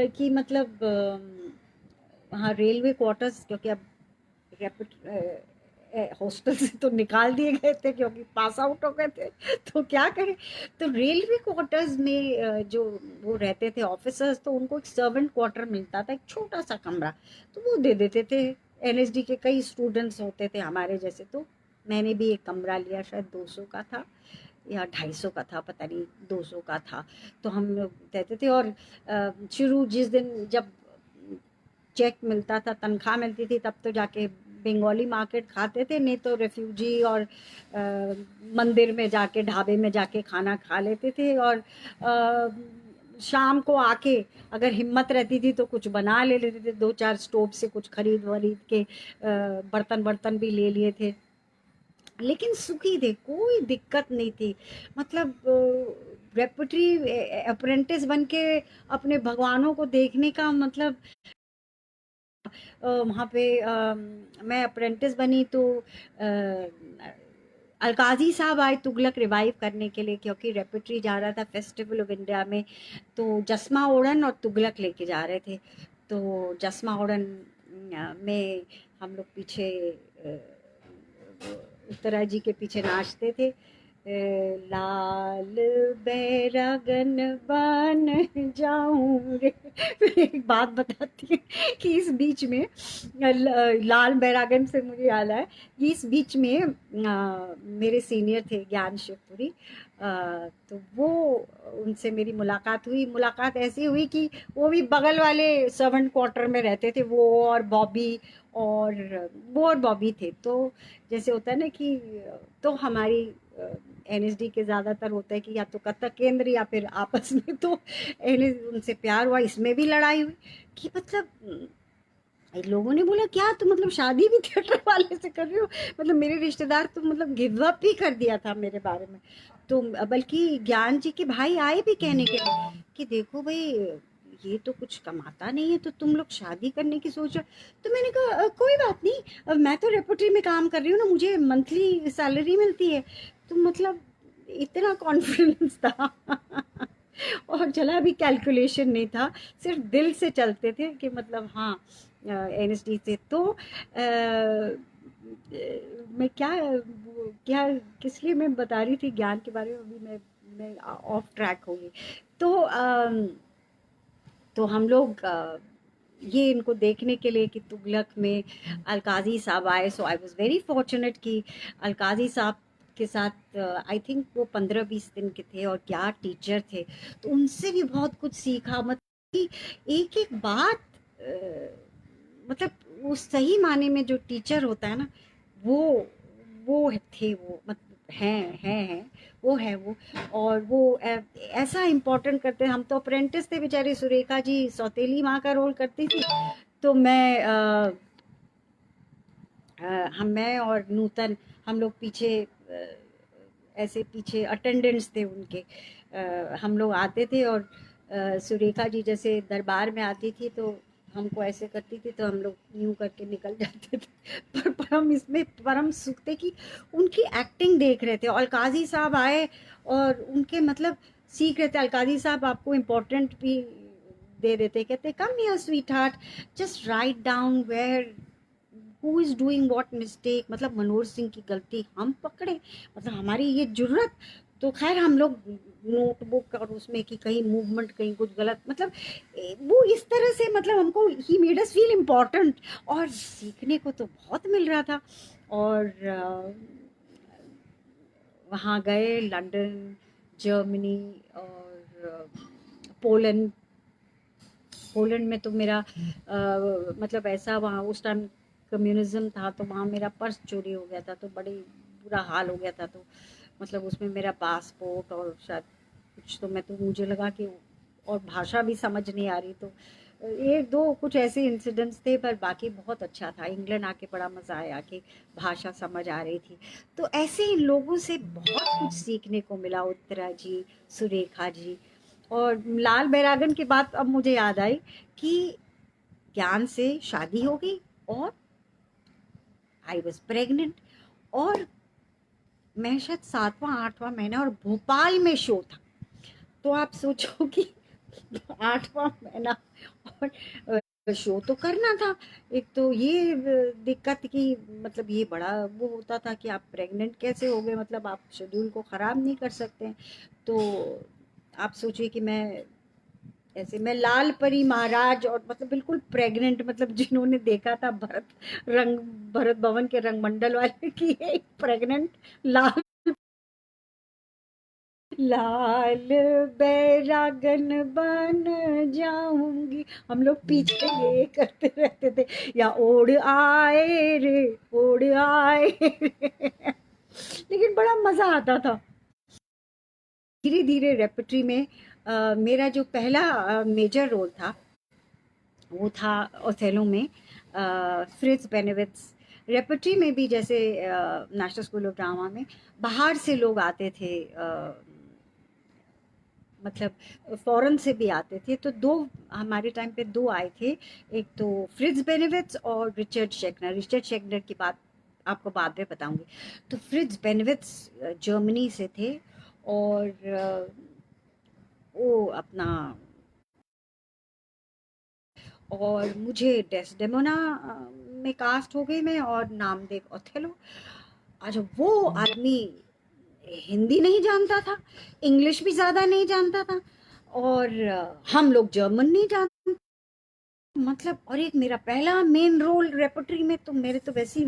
कि मतलब वहाँ रेलवे क्वार्टर्स, क्योंकि अब हॉस्टल से तो निकाल दिए गए थे क्योंकि पास आउट हो गए थे, तो क्या करें। तो रेलवे क्वार्टर्स में जो वो रहते थे ऑफिसर्स, तो उनको एक सर्वेंट क्वार्टर मिलता था, एक छोटा सा कमरा, तो वो दे देते थे। एनएसडी के कई स्टूडेंट्स होते थे हमारे जैसे, तो मैंने भी एक कमरा लिया, शायद 200 का था या 250 का था, पता नहीं, 200 का था। तो हम लोग रहते थे। और शुरू जिस दिन जब चेक मिलता था, तनख्वाह मिलती थी, तब तो जाके बंगाली मार्केट खाते थे, नहीं तो रेफ्यूजी और मंदिर में जाके, ढाबे में जाके खाना खा लेते थे। और शाम को आके अगर हिम्मत रहती थी तो कुछ बना ले लेते थे, 2-4 स्टोव से कुछ खरीद वरीद के बर्तन बर्तन भी ले लिए थे। लेकिन सुखी थे, कोई दिक्कत नहीं थी। मतलब रेपुटरी अप्रेंटिस बन के अपने भगवानों को देखने का मतलब, वहाँ पे मैं अप्रेंटिस बनी तो अलकाजी साहब आए तुगलक रिवाइव करने के लिए, क्योंकि रेपुटरी जा रहा था फेस्टिवल ऑफ इंडिया में, तो जसमा ओढ़न और तुगलक लेके जा रहे थे। तो जसमा ओढ़न में हम लोग पीछे उत्तरा जी के पीछे नाचते थे, लाल बैरागन बन जाऊं रे। एक बात बताती है कि इस बीच में लाल बैरागन से मुझे याद आया, इस बीच में मेरे सीनियर थे ज्ञान शिवपुरी, तो वो उनसे मेरी मुलाकात हुई। मुलाकात ऐसी हुई कि वो भी बगल वाले सर्वेंट क्वार्टर में रहते थे, वो और बॉबी थे। तो जैसे होता है ना कि, तो हमारी एनएसडी के ज़्यादातर होता है कि या तो कथक केंद्र या फिर आपस में, तो उनसे प्यार हुआ। इसमें भी लड़ाई हुई कि मतलब लोगों ने बोला क्या तुम मतलब शादी भी थिएटर वाले से कर रहे हो, मतलब मेरे रिश्तेदार तो मतलब गिव अप ही कर दिया था मेरे बारे में। तो बल्कि ज्ञान जी के भाई आए भी कहने के लिए कि देखो भाई ये तो कुछ कमाता नहीं है, तो तुम लोग शादी करने की सोच रहे हो। तो मैंने कहा कोई बात नहीं, मैं तो रेपुटरी में काम कर रही हूँ ना, मुझे मंथली सैलरी मिलती है। तो मतलब इतना कॉन्फिडेंस था। और चला भी कैलकुलेशन नहीं था, सिर्फ दिल से चलते थे कि मतलब हाँ एनएसडी से। तो मैं क्या किस लिए मैं बता रही थी ज्ञान के बारे में, अभी मैं ऑफ ट्रैक हो गई। तो तो हम लोग ये इनको देखने के लिए कि तुगलक में अलकाजी साहब आए, सो आई वाज वेरी फॉर्चुनेट कि अलकाजी साहब के साथ आई थिंक वो 15-20 दिन के थे, और क्या टीचर थे। तो उनसे भी बहुत कुछ सीखा, मतलब कि एक एक बात मतलब वो सही माने में जो टीचर होता है ना, वो वो थे वो, मतलब हैं वो है वो। और वो ऐसा इम्पोर्टेंट करते हैं। हम तो अप्रेंटिस थे बेचारे, सुरेखा जी सौतेली माँ का रोल करती थी, तो मैं और नूतन, हम लोग पीछे ऐसे पीछे अटेंडेंट्स थे उनके। हम लोग आते थे और सुरेखा जी जैसे दरबार में आती थी तो हमको ऐसे करती थी, तो हम लोग यूं करके निकल जाते थे। पर हम इसमें परम सुख थे कि उनकी एक्टिंग देख रहे थे। और अलकाजी साहब आए और उनके मतलब सीख रहे थे। अलकाजी साहब आपको इम्पोर्टेंट भी दे देते, कहते come here sweetheart, just write down where who is doing what mistake. मतलब मनोज सिंह की गलती हम पकड़े, मतलब हमारी ये जुर्रत। तो खैर हम लोग नोटबुक और उसमें कि कहीं मूवमेंट कहीं कुछ गलत, मतलब वो इस तरह से, मतलब हमको he made us feel important. और सीखने को तो बहुत मिल रहा था। और वहाँ गए, लंदन, जर्मनी और पोलैंड। पोलैंड में तो मेरा मतलब ऐसा, वहाँ उस टाइम कम्युनिज्म था, तो वहाँ मेरा पर्स चोरी हो गया था, तो बड़ी बुरा हाल हो गया था। तो मतलब उसमें मेरा पासपोर्ट और शायद कुछ, तो मैं तो मुझे लगा कि, और भाषा भी समझ नहीं आ रही, तो एक दो कुछ ऐसे इंसिडेंट्स थे, पर बाकी बहुत अच्छा था। इंग्लैंड आके बड़ा मज़ा आया कि भाषा समझ आ रही थी। तो ऐसे ही लोगों से बहुत कुछ सीखने को मिला, उत्तरा जी, सुरेखा जी। और लाल बैरागन की बात अब मुझे याद आई कि ज्ञान से शादी हो गई और आई वॉज प्रेग्नेंट। और मैं शायद 7वां 8वां महीना, और भोपाल में शो था। तो आप सोचो कि 8वां महीना और शो तो करना था। एक तो ये दिक्कत की, मतलब ये बड़ा वो होता था कि आप प्रेग्नेंट कैसे हो गए, मतलब आप शेड्यूल को ख़राब नहीं कर सकते हैं। तो आप सोचिए कि ऐसे मैं लाल परी महाराज, और मतलब बिल्कुल प्रेग्नेंट, मतलब जिन्होंने देखा था भरत भवन के रंगमंडल वाले की एक प्रेग्नेंट लाल, लाल बैरागन बन जाऊंगी, हम लोग पीछे ये करते रहते थे, या ओढ़ आए रे, ओढ़ आए रे। लेकिन बड़ा मजा आता था। धीरे धीरे रेperटरी में मेरा जो पहला मेजर रोल था वो था ओथेलो में, फ्रिट्ज बेनेविट्स। रेperटरी में भी जैसे नेशनल स्कूल ऑफ ड्रामा में बाहर से लोग आते थे, मतलब फॉरेन से भी आते थे। तो दो, हमारे टाइम पे दो आए थे, एक तो फ्रिट्ज बेनेविट्स और रिचर्ड शेकनर। रिचर्ड शेकनर की बात आपको बाद में बताऊंगी। तो फ्रिट्ज बेनेविट्स जर्मनी से थे, और वो अपना, और मुझे डेस्डेमोना में कास्ट हो गई मैं, और नाम देख ओथेलो। अच्छा, वो आदमी हिंदी नहीं जानता था, इंग्लिश भी ज़्यादा नहीं जानता था, और हम लोग जर्मन नहीं जानते, मतलब। और एक मेरा पहला मेन रोल रेperटरी में, तो मेरे तो वैसे ही,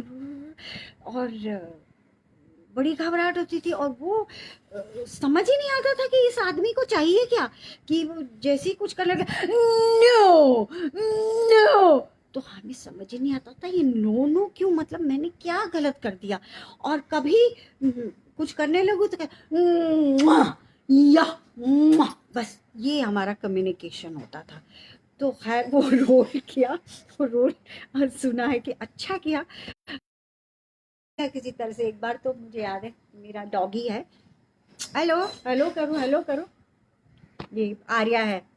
और बड़ी घबराहट होती थी। और वो समझ ही नहीं आता था कि इस आदमी को चाहिए क्या, कि वो जैसे ही कुछ करने लगे, नो नो, तो हमें समझ ही नहीं आता था ये नो नो क्यों, मतलब मैंने क्या गलत कर दिया। और कभी कुछ करने लगूँ तो "मुआ", या "मुआ", बस ये हमारा कम्युनिकेशन होता था। तो खैर वो रोल किया, वो रोल सुना है कि अच्छा किया किसी तरह से। एक बार तो मुझे याद है, मेरा डॉगी है, हेलो हेलो करो, हेलो करो, ये आर्या है।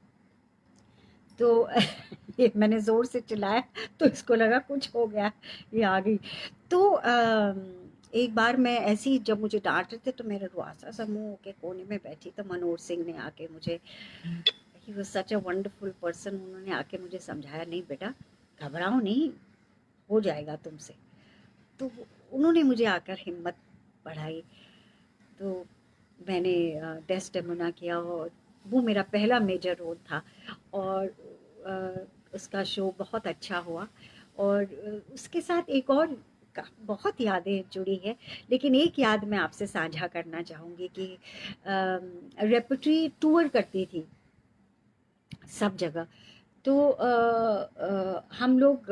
तो ये मैंने जोर से चिल्लाया, तो इसको लगा कुछ हो गया, ये आ गई। तो एक बार मैं ऐसी ही, जब मुझे डांट रहे थे, तो मेरे रुआसा समूह के कोने में बैठी, तो मनोज सिंह ने आके मुझे, he was such a wonderful person, उन्होंने आके मुझे समझाया, नहीं बेटा घबराओ नहीं, हो जाएगा तुमसे। तो उन्होंने मुझे आकर हिम्मत बढ़ाई। तो मैंने डेस्डेमोना किया, और वो मेरा पहला मेजर रोल था। और उसका शो बहुत अच्छा हुआ। और उसके साथ एक और बहुत यादें जुड़ी है। लेकिन एक याद मैं आपसे साझा करना चाहूँगी कि रेperटरी टूर करती थी सब जगह। तो हम लोग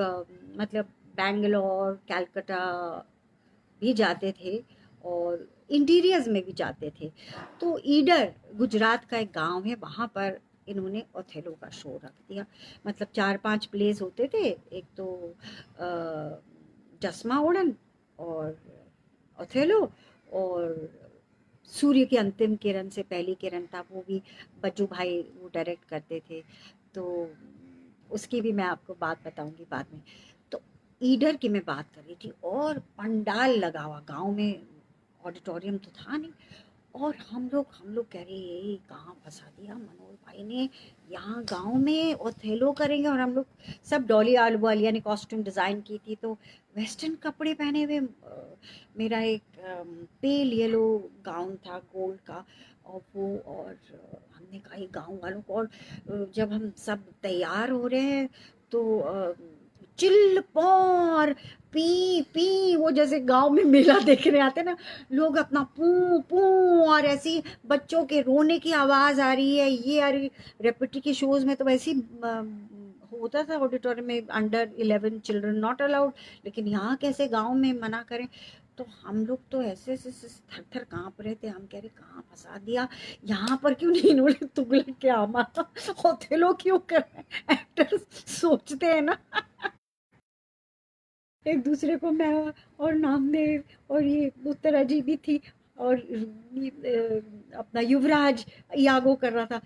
मतलब बैंगलोर, कलकत्ता भी जाते थे, और इंटीरियर्स में भी जाते थे। तो ईडर गुजरात का एक गांव है, वहाँ पर इन्होंने ओथेलो का शो रख दिया। मतलब 4-5 प्लेस होते थे, एक तो जसमा ओडन और ओथेलो, और सूर्य की अंतिम किरण से पहली किरण था, वो भी बच्चू भाई वो डायरेक्ट करते थे। तो उसकी भी मैं आपको बात बताऊंगी बाद में। तो ईडर की मैं बात कर रही थी, और पंडाल लगा हुआ गांव में, ऑडिटोरियम तो था नहीं। और हम लोग कह रहे ये कहाँ फंसा दिया मनोज भाई ने, यहाँ गांव में ओथेलो करेंगे। और हम लोग सब डॉली आलूवालिया ने कॉस्ट्यूम डिज़ाइन की थी, तो वेस्टर्न कपड़े पहने हुए, मेरा एक पेल येलो गाउन था गोल्ड का, और वो, और हमने कहा ये गाँव वालों को। और जब हम सब तैयार हो रहे हैं तो चिल्ल पौर पी पी, वो जैसे गांव में मेला देखने आते ना लोग, अपना पू पू, और ऐसी बच्चों के रोने की आवाज आ रही है ये आ रही। रेपिटी के शोज में तो वैसी होता था ऑडिटोरियम में, अंडर 11 चिल्ड्रन नॉट अलाउड, लेकिन यहाँ कैसे गांव में मना करें। तो हम लोग तो ऐसे ऐसे थर थर कांप रहे थे, हम कह रहे कहाँ फंसा दिया, यहाँ पर क्यों नहीं इन्होंने तुगलक के आमा ओथेलो क्यों कर रहे हैं, एक्टर्स सोचते हैं ना एक दूसरे को। मैं और नामदेव और ये उत्तरा जी भी थी, और अपना युवराज यागो कर रहा था,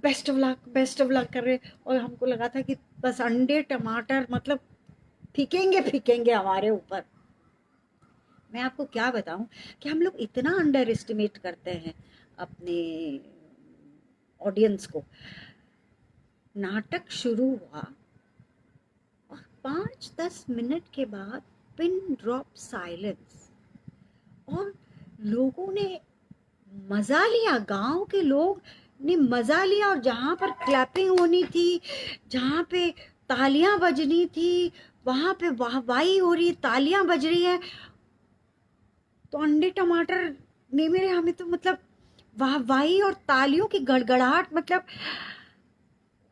बेस्ट ऑफ लक कर रहे। और हमको लगा था कि बस अंडे टमाटर मतलब फेंकेंगे फेंकेंगे हमारे ऊपर। मैं आपको क्या बताऊं कि हम लोग इतना अंडर एस्टिमेट करते हैं अपने ऑडियंस को। नाटक शुरू हुआ और 5-10 मिनट के बाद पिन ड्रॉप साइलेंस, और लोगों ने मजा लिया, गांव के लोग ने मजा लिया। और जहां पर क्लैपिंग होनी थी, जहां पे तालियां बजनी थी, वहां पे वाहवाही हो रही, तालियां बज रही है। तो अंडे टमाटर ने मेरे, हमें तो मतलब वाहवाही और तालियों की गड़गड़ाहट, मतलब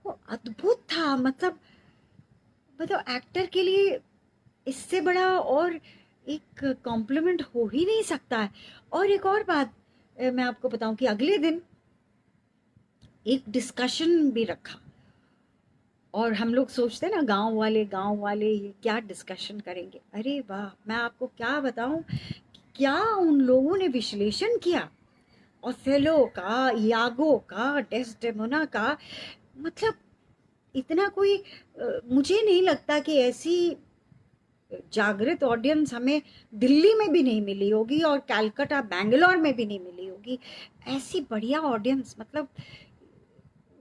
वो अद्भुत था। मतलब एक्टर के लिए इससे बड़ा और एक कॉम्प्लीमेंट हो ही नहीं सकता है। और एक और बात मैं आपको बताऊं कि अगले दिन एक डिस्कशन भी रखा, और हम लोग सोचते ना गांव वाले ये क्या डिस्कशन करेंगे, अरे वाह, मैं आपको क्या बताऊं, क्या उन लोगों ने विश्लेषण किया ओथेलो का, यागो का, डेस्डेमोना का। मतलब इतना कोई मुझे नहीं लगता कि ऐसी जागृत ऑडियंस हमें दिल्ली में भी नहीं मिली होगी, और कलकत्ता बैंगलोर में भी नहीं मिली होगी। ऐसी बढ़िया ऑडियंस, मतलब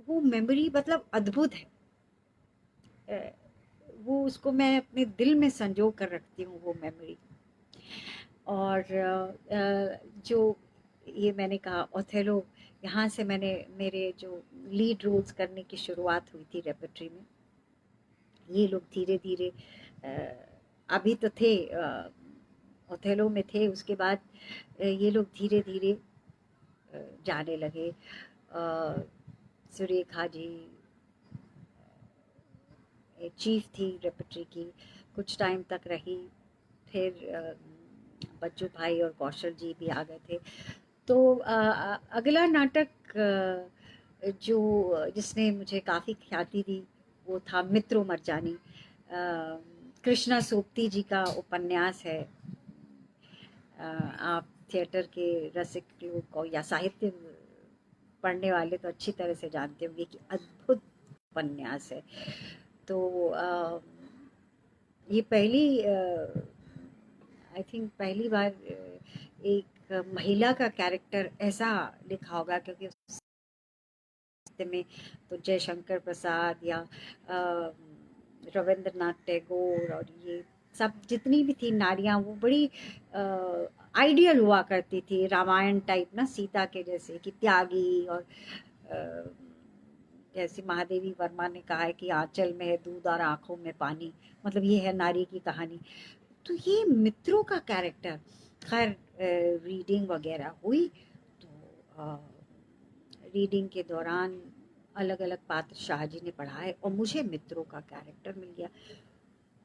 वो मेमोरी मतलब अद्भुत है। वो उसको मैं अपने दिल में संजो कर रखती हूँ वो मेमोरी। और जो ये मैंने कहा ओथेलो, यहाँ से मैंने मेरे जो लीड रोल्स करने की शुरुआत हुई थी रेperटरी में। ये लोग धीरे धीरे अभी तो थे ओथेलो में थे, उसके बाद ये लोग धीरे धीरे जाने लगे। सुरेखा जी चीफ थी रेperटरी की, कुछ टाइम तक रही, फिर बच्चू भाई और कौशल जी भी आ गए थे। तो अगला नाटक जो जिसने मुझे काफ़ी ख्याति दी वो था मित्रो मरजानी। कृष्णा सोपती जी का उपन्यास है। आप थिएटर के रसिक लोग को या साहित्य पढ़ने वाले तो अच्छी तरह से जानते होंगे कि अद्भुत उपन्यास है। तो ये पहली आई थिंक पहली बार एक महिला का कैरेक्टर ऐसा लिखा होगा, क्योंकि में तो जयशंकर प्रसाद या रविंद्रनाथ टैगोर और ये सब जितनी भी थी नारियां, वो बड़ी आइडियल हुआ करती थी, रामायण टाइप ना, सीता के जैसे कि त्यागी। और जैसे महादेवी वर्मा ने कहा है कि आंचल में है दूध और आंखों में पानी, मतलब ये है नारी की कहानी। तो ये मित्रों का कैरेक्टर, खैर रीडिंग वगैरह हुई, तो रीडिंग के दौरान अलग अलग पात्र शाहजी ने पढ़ाए और मुझे मित्रों का कैरेक्टर मिल गया।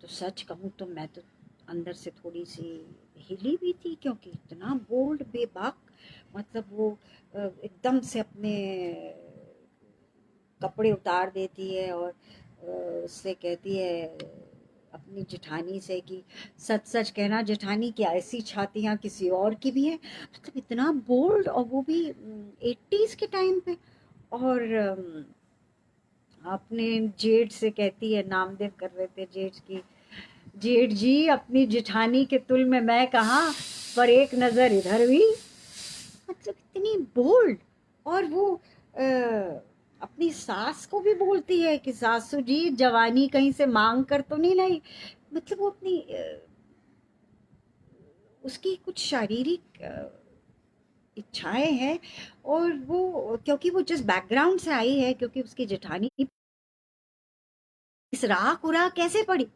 तो सच कहूँ तो मैं तो अंदर से थोड़ी सी हिली भी थी, क्योंकि इतना बोल्ड, बेबाक, मतलब वो एकदम से अपने कपड़े उतार देती है और उससे कहती है अपनी जेठानी से कि सच सच कहना जेठानी, क्या ऐसी छातियाँ किसी और की भी है। मतलब इतना बोल्ड, और वो भी 80s के टाइम पे। और अपने जेठ से कहती है, नामदेव कर रहे थे जेठ की, जेठ जी अपनी जेठानी के तुल में मैं कहाँ, पर एक नजर इधर भी। मतलब इतनी बोल्ड। और वो अपनी सास को भी बोलती है कि सासू जी जवानी कहीं से मांग कर तो नहीं लाई। मतलब वो अपनी उसकी कुछ शारीरिक इच्छाएं हैं। और वो क्योंकि वो जिस बैकग्राउंड से आई है, क्योंकि उसकी जेठानी इस राह कुराह कैसे पड़ी,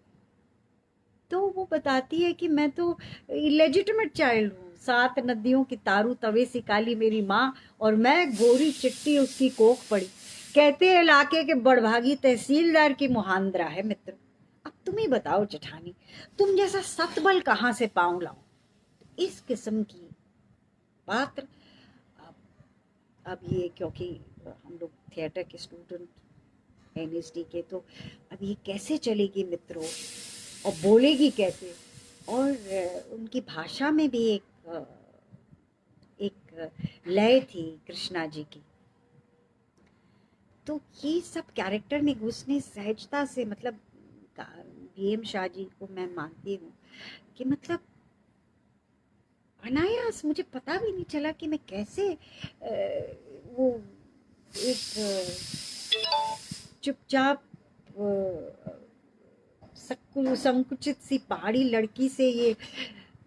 तो वो बताती है कि मैं तो इलेजिटिमेट चाइल्ड हूँ, 7 नदियों की तारू तवे सी काली मेरी माँ, और मैं गोरी चिट्टी उसकी कोख पड़ी। कहते हैं इलाके के बड़भागी तहसीलदार की मुहांदरा है मित्र। अब तुम ही बताओ जेठानी, तुम जैसा सतबल कहाँ से पाऊं लाऊं। इस किस्म की पात्र। अब अब ये क्योंकि हम लोग थिएटर के स्टूडेंट एनएसडी के, तो अब ये कैसे चलेगी मित्रों, और बोलेगी कैसे। और उनकी भाषा में भी एक लय थी कृष्णा जी की। तो ये सब कैरेक्टर में घुसने सहजता से, मतलब बीएम शाह जी को मैं मानती हूँ कि मतलब अनायास, मुझे पता भी नहीं चला कि मैं कैसे वो एक चुपचाप संकुचित सी पहाड़ी लड़की से ये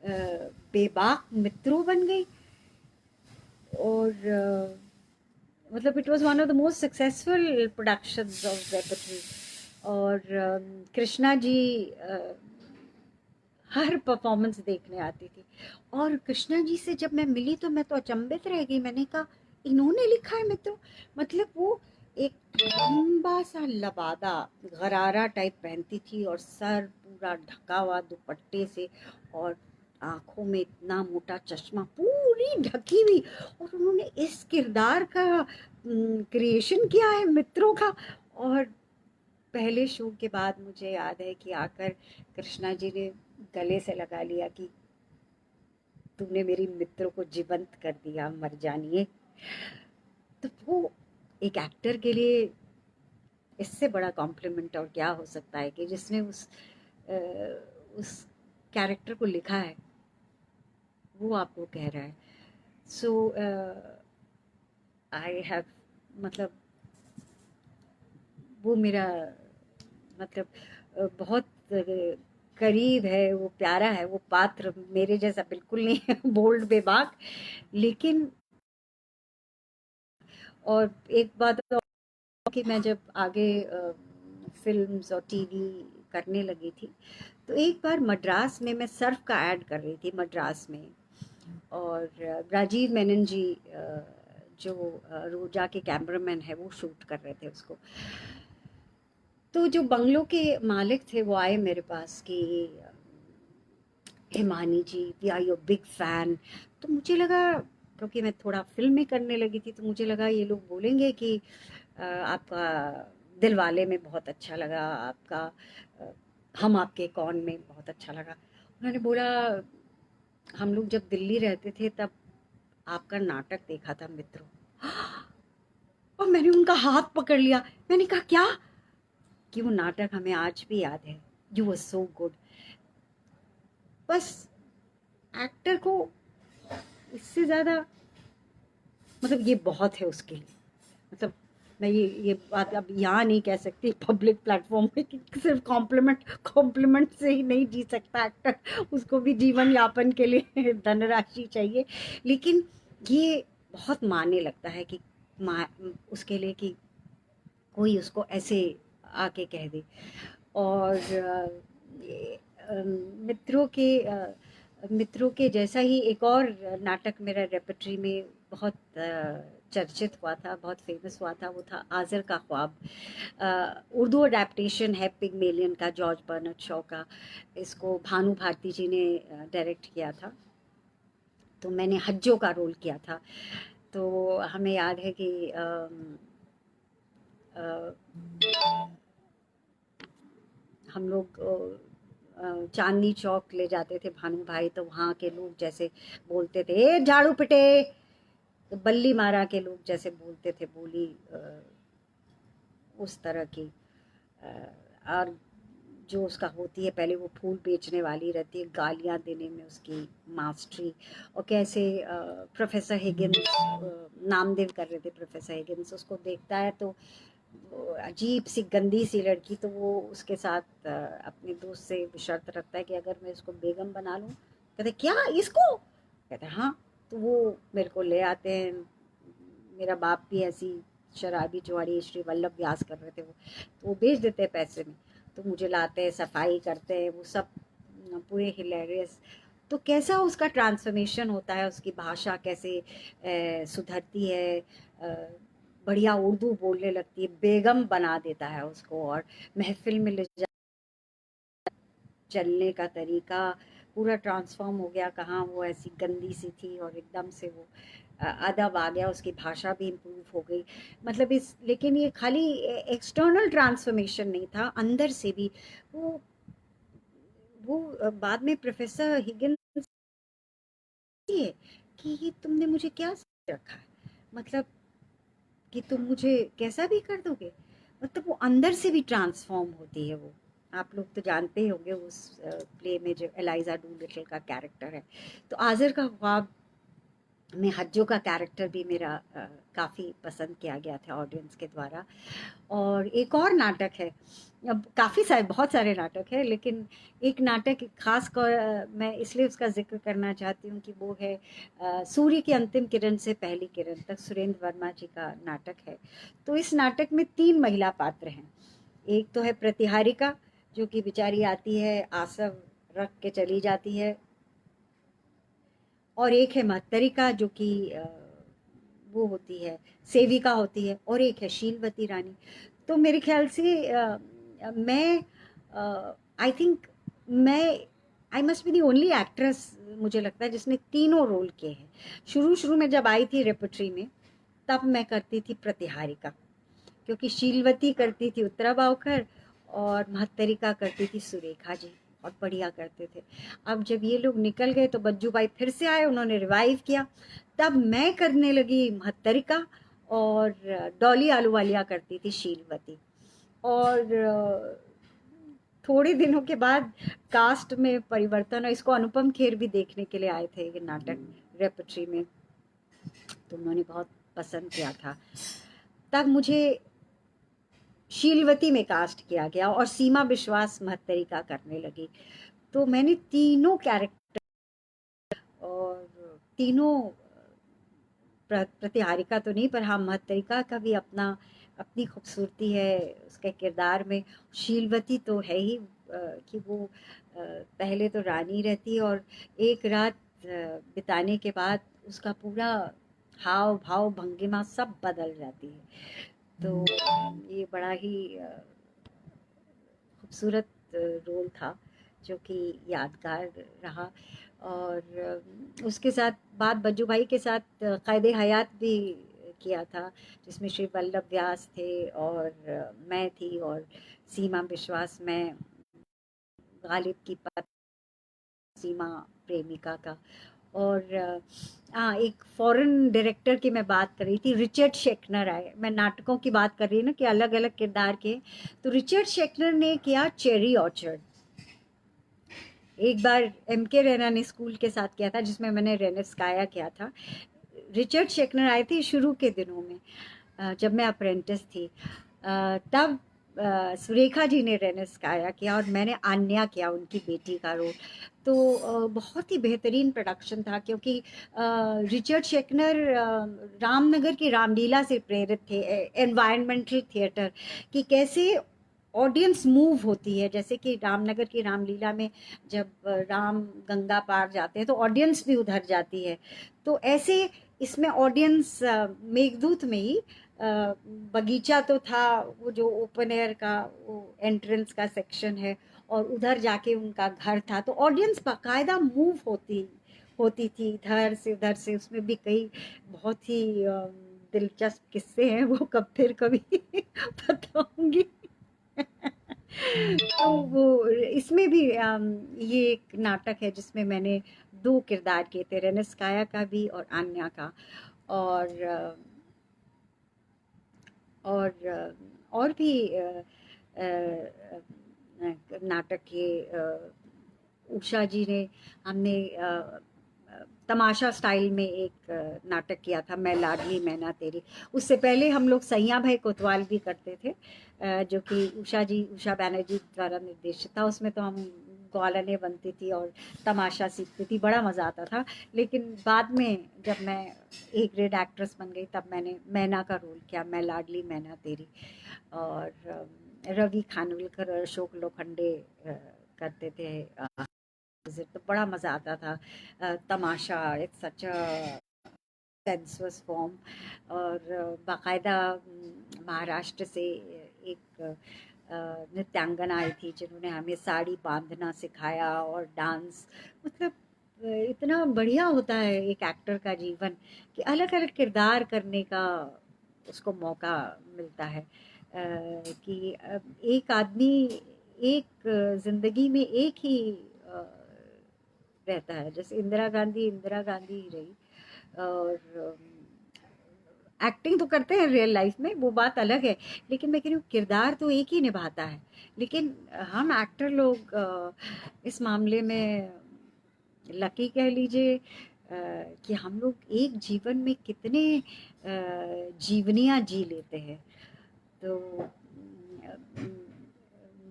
बेबाक मित्रों बन गई। और मतलब it was one of the most successful productions of repertory. और कृष्णा जी हर परफॉर्मेंस देखने आती थी। और कृष्णा जी से जब मैं मिली तो मैं तो अचंभित रह गई। मैंने कहा इन्होंने लिखा है मित्रों। मतलब वो एक लंबा सा लबादा गरारा टाइप पहनती थी, और सर पूरा ढका हुआ दुपट्टे से, और आंखों में इतना मोटा चश्मा, पूरी ढकी हुई। और उन्होंने इस किरदार का क्रिएशन किया है मित्रों का। और पहले शो के बाद मुझे याद है कि आकर कृष्णा जी ने गले से लगा लिया कि तूने मेरी मित्रों को जीवंत कर दिया, मर जानिए। तो वो एक एक्टर के लिए इससे बड़ा कॉम्प्लीमेंट और क्या हो सकता है, कि जिसने उस कैरेक्टर को लिखा है वो आपको कह रहा है। सो आई हैव, मतलब वो मेरा, मतलब बहुत करीब है, वो प्यारा है वो पात्र, मेरे जैसा बिल्कुल नहीं है बोल्ड बेबाक, लेकिन। और एक बात और, कि मैं जब आगे फिल्म्स और टीवी करने लगी थी, तो एक बार मद्रास में मैं सर्फ का ऐड कर रही थी मद्रास में। और राजीव मेनन जी जो रोजा के कैमरामैन है, वो शूट कर रहे थे उसको। तो जो बंगलों के मालिक थे वो आए मेरे पास कि Himani ji, we are your big fan. तो मुझे लगा, क्योंकि मैं थोड़ा फिल्म में करने लगी थी, तो मुझे लगा ये लोग बोलेंगे कि आपका दिलवाले में बहुत अच्छा लगा, आपका अ, हम आपके कौन में बहुत अच्छा लगा। उन्होंने बोला हम लोग जब दिल्ली रहते थे तब आपका नाटक देखा था मित्रों। और मैंने उनका हाथ पकड़ लिया। मैंने कहा क्या? कि वो नाटक हमें आज भी याद है, यू वर सो गुड। बस एक्टर को इससे ज़्यादा, मतलब ये बहुत है उसके लिए। मतलब मैं ये बात अब यहाँ नहीं कह सकती पब्लिक प्लेटफॉर्म पे कि सिर्फ कॉम्प्लीमेंट से ही नहीं जी सकता एक्टर, उसको भी जीवन यापन के लिए धनराशि चाहिए। लेकिन ये बहुत मायने लगता है कि उसके लिए कि कोई उसको ऐसे आके कह दे। और मित्रों के मित्रों के जैसा ही एक और नाटक मेरा रेperटरी में बहुत चर्चित हुआ था, बहुत फेमस हुआ था, वो था आज़र का ख्वाब। उर्दू अडेप्टेशन है पिग्मेलियन का, जॉर्ज बर्नर्ड शॉ का। इसको भानु भारती जी ने डायरेक्ट किया था। तो मैंने हज्जो का रोल किया था। तो हमें याद है कि हम लोग चांदनी चौक ले जाते थे भानु भाई, तो वहाँ के लोग जैसे बोलते थे ए झाड़ू पिटे, तो बल्ली मारा के लोग जैसे बोलते थे बोली, उस तरह की। और जो उसका होती है, पहले वो फूल बेचने वाली रहती है, गालियाँ देने में उसकी मास्टरी, और कैसे प्रोफेसर हिगिंस, नामदेव कर रहे थे प्रोफेसर हिगिंस, उसको देखता है तो अजीब सी गंदी सी लड़की, तो वो उसके साथ अपने दोस्त से शर्त रखता है कि अगर मैं इसको बेगम बना लूँ। कहते क्या इसको? कहते हाँ। तो वो मेरे को ले आते हैं, मेरा बाप भी ऐसी शराबी जुआड़ी श्री वल्लभ व्यास कर रहे थे वो, तो वो बेच देते हैं पैसे में। तो मुझे लाते हैं, सफाई करते हैं, वो सब पूरे हिलेरियस। तो कैसा उसका ट्रांसफॉर्मेशन होता है, उसकी भाषा कैसे सुधरती है, बढ़िया उर्दू बोलने लगती है, बेगम बना देता है उसको, और महफिल में ले जा, चलने का तरीका पूरा ट्रांसफॉर्म हो गया। कहाँ वो ऐसी गंदी सी थी और एकदम से वो अदब आ गया, उसकी भाषा भी इम्प्रूव हो गई। मतलब इस, लेकिन ये खाली एक्सटर्नल ट्रांसफॉर्मेशन नहीं था, अंदर से भी वो बाद में प्रोफेसर हिगिंस है कि ये तुमने मुझे क्या समझ रखा है, मतलब कि तुम मुझे कैसा भी कर दोगे। मतलब वो अंदर से भी ट्रांसफॉर्म होती है वो। आप लोग तो जानते ही होंगे उस प्ले में जो एलाइजा डूलिटल का कैरेक्टर है। तो आज़र का ख्वाब में हज्जो का कैरेक्टर भी मेरा काफ़ी पसंद किया गया था ऑडियंस के द्वारा। और एक और नाटक है, अब काफ़ी सारे, बहुत सारे नाटक है, लेकिन एक नाटक खास कर मैं इसलिए उसका जिक्र करना चाहती हूँ कि वो है सूर्य की अंतिम किरण से पहली किरण तक, सुरेंद्र वर्मा जी का नाटक है। तो इस नाटक में 3 महिला पात्र हैं। एक तो है प्रतिहारिका, जो कि बेचारी आती है, आसव रख के चली जाती है, और एक है महत्तरिका जो कि वो होती है, सेविका होती है, और एक है शीलवती रानी। तो मेरे ख्याल से मैं आई थिंक मैं I must be the only actress, मुझे लगता है, जिसने तीनों रोल किए हैं। शुरू शुरू में जब आई थी रेपर्टरी में, तब मैं करती थी प्रतिहारिका, क्योंकि शीलवती करती थी उत्तरा बावकर और महत्तरिका करती थी सुरेखा जी, और बढ़िया करते थे। अब जब ये लोग निकल गए तो बज्जू भाई फिर से आए, उन्होंने रिवाइव किया, तब मैं करने लगी महत्तरिका, और डॉली आलूवालिया करती थी शीलवती। और थोड़े दिनों के बाद कास्ट में परिवर्तन, और इसको अनुपम खेर भी देखने के लिए आए थे ये नाटक रेपर्टरी में, तो उन्होंने बहुत पसंद किया था। तब मुझे शीलवती में कास्ट किया गया और सीमा विश्वास महत्तरिका करने लगी। तो मैंने तीनों कैरेक्टर, और तीनों प्रतिहारिका तो नहीं, पर हाँ महत्तरिका का भी अपना अपनी खूबसूरती है उसके किरदार में। शीलवती तो है ही कि वो पहले तो रानी रहती है, और एक रात बिताने के बाद उसका पूरा हाव भाव भंगिमा सब बदल जाती है। तो ये बड़ा ही खूबसूरत रोल था, जो कि यादगार रहा। और उसके साथ बाद बज्जू भाई के साथ क़ैद हयात भी किया था, जिसमें श्री वल्लभ व्यास थे, और मैं थी, और सीमा विश्वास, मैं गालिब की पत्नी, सीमा प्रेमिका का। और एक फॉरेन डायरेक्टर की मैं बात कर रही थी, रिचर्ड शेकनर आए, मैं नाटकों की बात कर रही हूँ ना कि अलग अलग किरदार के। तो रिचर्ड शेकनर ने किया चेरी ऑर्चर्ड। एक बार एम के रैना ने स्कूल के साथ किया था, जिसमें मैंने रेनेस्काया किया था। रिचर्ड शेकनर आए थे शुरू के दिनों में, जब मैं अप्रेंटिस थी, तब सुरेखा जी ने रेनेस्काया किया, और मैंने आन्या किया उनकी बेटी का रोल। तो बहुत ही बेहतरीन प्रोडक्शन था, क्योंकि रिचर्ड शेकनर रामनगर की रामलीला से प्रेरित थे, एनवायरमेंटल थिएटर कि कैसे ऑडियंस मूव होती है। जैसे कि रामनगर की रामलीला में जब राम गंगा पार जाते हैं तो ऑडियंस भी उधर जाती है। तो ऐसे इसमें ऑडियंस मेघदूत में ही बगीचा तो था, वो जो ओपन एयर का वो एंट्रेंस का सेक्शन है, और उधर जाके उनका घर था, तो ऑडियंस बाकायदा मूव होती होती थी इधर से उधर से। उसमें भी कई बहुत ही दिलचस्प किस्से हैं, वो कब फिर कभी बताऊंगी। तो वो इसमें भी ये एक नाटक है जिसमें मैंने दो किरदार किए थे, रेनेस्काया का भी और आन्या का। और और भी नाटक के उषा जी ने, हमने तमाशा स्टाइल में एक नाटक किया था, मैं लाडली मैना तेरी। उससे पहले हम लोग सैया भाई कोतवाल भी करते थे, जो कि उषा बैनर्जी द्वारा निर्देशित था। उसमें तो हम ग्वालने बनती थी और तमाशा सीखती थी, बड़ा मज़ा आता था। लेकिन बाद में जब मैं ए ग्रेड एक्ट्रेस बन गई तब मैंने मैना का रोल किया, मैं लाडली मैना तेरी। और रवि खानविलकर और अशोक लोखंडे करते थे तो बड़ा मज़ा आता था। Tamasha it's such a sensuous form. और बाकायदा महाराष्ट्र से एक नृत्यांगना आई थी जिन्होंने हमें साड़ी बांधना सिखाया और डांस। मतलब इतना बढ़िया होता है एक एक्टर का जीवन कि अलग अलग किरदार करने का उसको मौका मिलता है। कि एक आदमी एक जिंदगी में एक ही रहता है, जैसे इंदिरा गांधी ही रही। और एक्टिंग तो करते हैं रियल लाइफ में, वो बात अलग है, लेकिन मैं कह रही हूँ किरदार तो एक ही निभाता है। लेकिन हम एक्टर लोग इस मामले में लकी कह लीजिए कि हम लोग एक जीवन में कितने जीवनियाँ जी लेते हैं। तो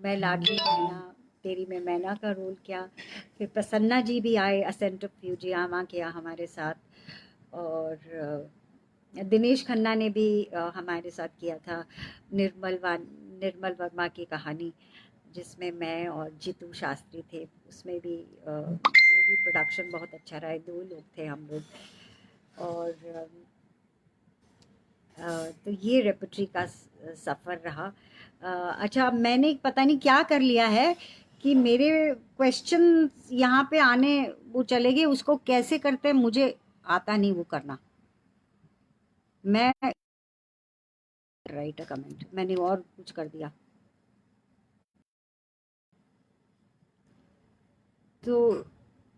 मैं लाडली मैना तेरी में मैना का रोल किया। फिर प्रसन्ना जी भी आए असेंट फ्यूजियामा किया हमारे साथ। और दिनेश खन्ना ने भी हमारे साथ किया था निर्मल वर्मा की कहानी, जिसमें मैं और जीतू शास्त्री थे। उसमें भी मूवी प्रोडक्शन बहुत अच्छा रहा, दो लोग थे हम लोग। और तो ये रेपर्टरी का सफ़र रहा। अच्छा, मैंने पता नहीं क्या कर लिया है कि मेरे क्वेश्चन यहाँ पे आने वो चले गए, उसको कैसे करते हैं मुझे आता नहीं वो करना। मैं राइट अ कमेंट, मैंने और कुछ कर दिया। तो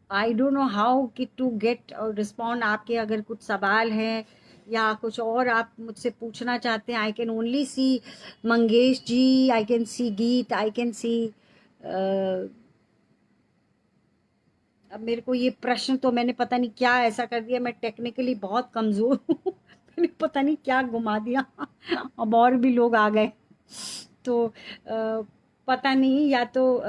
आई डोंट नो हाउ कि टू गेट और रिस्पॉन्ड। आपके अगर कुछ सवाल हैं या कुछ और आप मुझसे पूछना चाहते हैं, I can only see Mangesh ji, I can see Geet, I can सी अब मेरे को ये प्रश्न तो मैंने पता नहीं क्या ऐसा कर दिया, मैं टेक्निकली बहुत कमज़ोर हूँ। मैंने पता नहीं क्या घुमा दिया। अब और भी लोग आ गए तो पता नहीं, या तो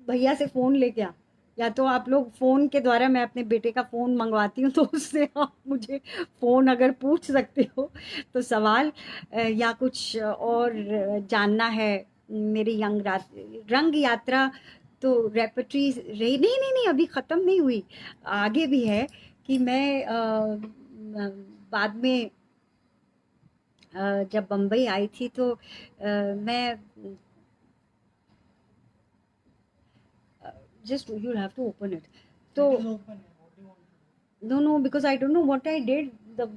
भैया से फ़ोन लेके आ, या तो आप लोग फ़ोन के द्वारा, मैं अपने बेटे का फ़ोन मंगवाती हूँ तो उससे आप मुझे फ़ोन अगर पूछ सकते हो तो सवाल, या कुछ और जानना है मेरी रंग यात्रा। तो रेपर्टरी रही नहीं नहीं नहीं, अभी ख़त्म नहीं हुई, आगे भी है। कि मैं बाद में जब बम्बई आई थी तो मैं just you'll have to open it. So It is open. What do you want to do? no, because I don't know what I did. The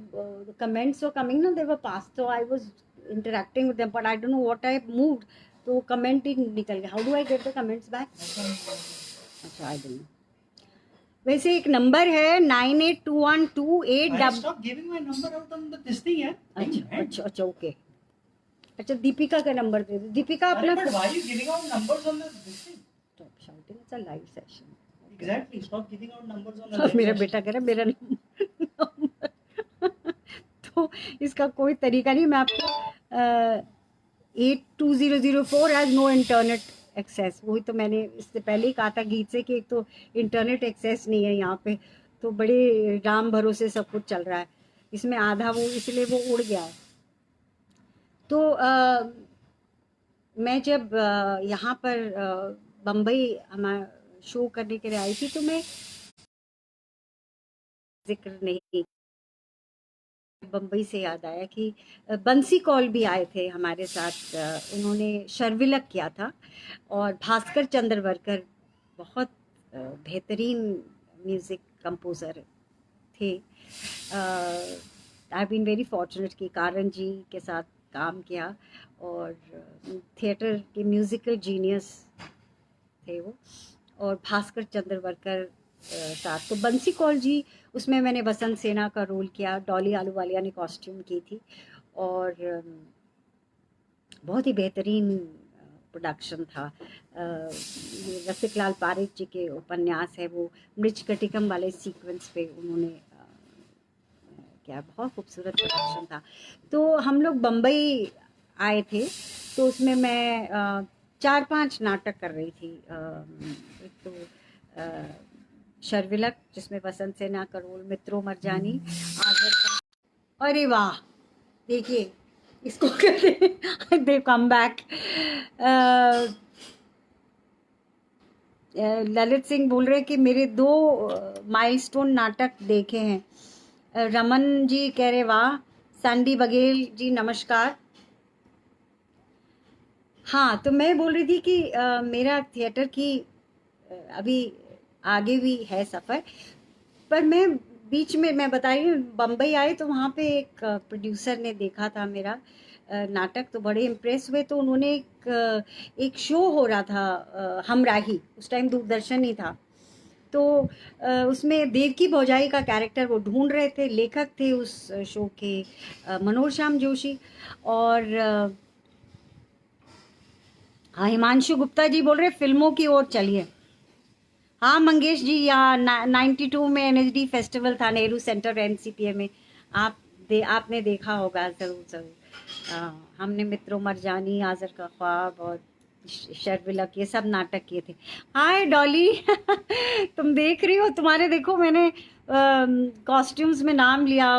comments were coming, no, they were passed, so I was interacting with them, but I don't know what I moved. तो कमेंट ही निकल गया. How do I get the comments back? अच्छा, आई डोंट नो. वैसे एक नंबर है 982128 I stop giving my number out on this thing, yeah. अच्छा अच्छा अच्छा, ओके. अच्छा, दीपिका का नंबर दे दो. दीपिका अपना. But why are you giving out numbers on this thing? Stop shouting, it's a live session. Exactly. Stop giving out numbers on the live मेरा session. बेटा कह रहा मेरा नंबर तो इसका कोई तरीका नहीं. मैं आपको 82004 हैज़ नो इंटरनेट एक्सेस, वही तो मैंने इससे पहले ही कहा था गीत से कि एक तो इंटरनेट एक्सेस नहीं है यहाँ पे, तो बड़े राम भरोसे सब कुछ चल रहा है इसमें, आधा वो इसलिए वो उड़ गया है। तो मैं जब यहाँ पर बम्बई हमारा शो करने के लिए आई थी तो मैं जिक्र नहीं। बम्बई से याद आया कि बंसी कौल भी आए थे हमारे साथ, उन्होंने शर्विलक किया था। और भास्कर चंद्रवर्कर बहुत बेहतरीन म्यूज़िक कंपोज़र थे। आई बीन वेरी फॉर्चुनेट कि कारण जी के साथ काम किया, और थिएटर के म्यूज़िकल जीनियस थे वो। और भास्कर चंद्रवर्कर साथ, तो बंसी कौल जी उसमें मैंने वसंत सेना का रोल किया, डॉली आलूवालिया ने कॉस्ट्यूम की थी। और बहुत ही बेहतरीन प्रोडक्शन था। ये रसिकलाल पारिक जी के उपन्यास है वो, मृच कटिकम वाले सीक्वेंस पे उन्होंने क्या बहुत खूबसूरत प्रोडक्शन था। तो हम लोग बम्बई आए थे, तो उसमें मैं 4-5 नाटक कर रही थी। एक तो शर्विलक जिसमें वसंत सेना का रोल, मित्रों मरजानी, आगर का। अरे वाह, देखिए इसको कहते हैं दे कम बैक। ललित सिंह बोल रहे कि मेरे 2 माइलस्टोन नाटक देखे हैं। रमन जी कह रहे वाह। सैंडी बघेल जी नमस्कार। हाँ, तो मैं बोल रही थी कि मेरा थिएटर की अभी आगे भी है सफ़र, पर मैं बीच में मैं बता रही हूँ बम्बई आए तो वहाँ पे एक प्रोड्यूसर ने देखा था मेरा नाटक, तो बड़े इम्प्रेस हुए। तो उन्होंने एक शो हो रहा था हमराही, उस टाइम दूरदर्शन ही था। तो उसमें देवकी भौजाई का कैरेक्टर वो ढूंढ रहे थे, लेखक थे उस शो के मनोज श्याम जोशी। और हाँ, हिमांशु गुप्ता जी बोल रहे फिल्मों की ओर चलिए। हाँ मंगेश जी, यहाँ 92 में NHD फेस्टिवल था नेहरू सेंटर NCPA में, आपने देखा होगा ज़रूर ज़रूर। हमने मित्रों मरजानी, आज़र का ख्वाब और शर्विलक ये सब नाटक किए थे। हाय डॉली तुम देख रही हो, तुम्हारे देखो मैंने कॉस्ट्यूम्स में नाम लिया,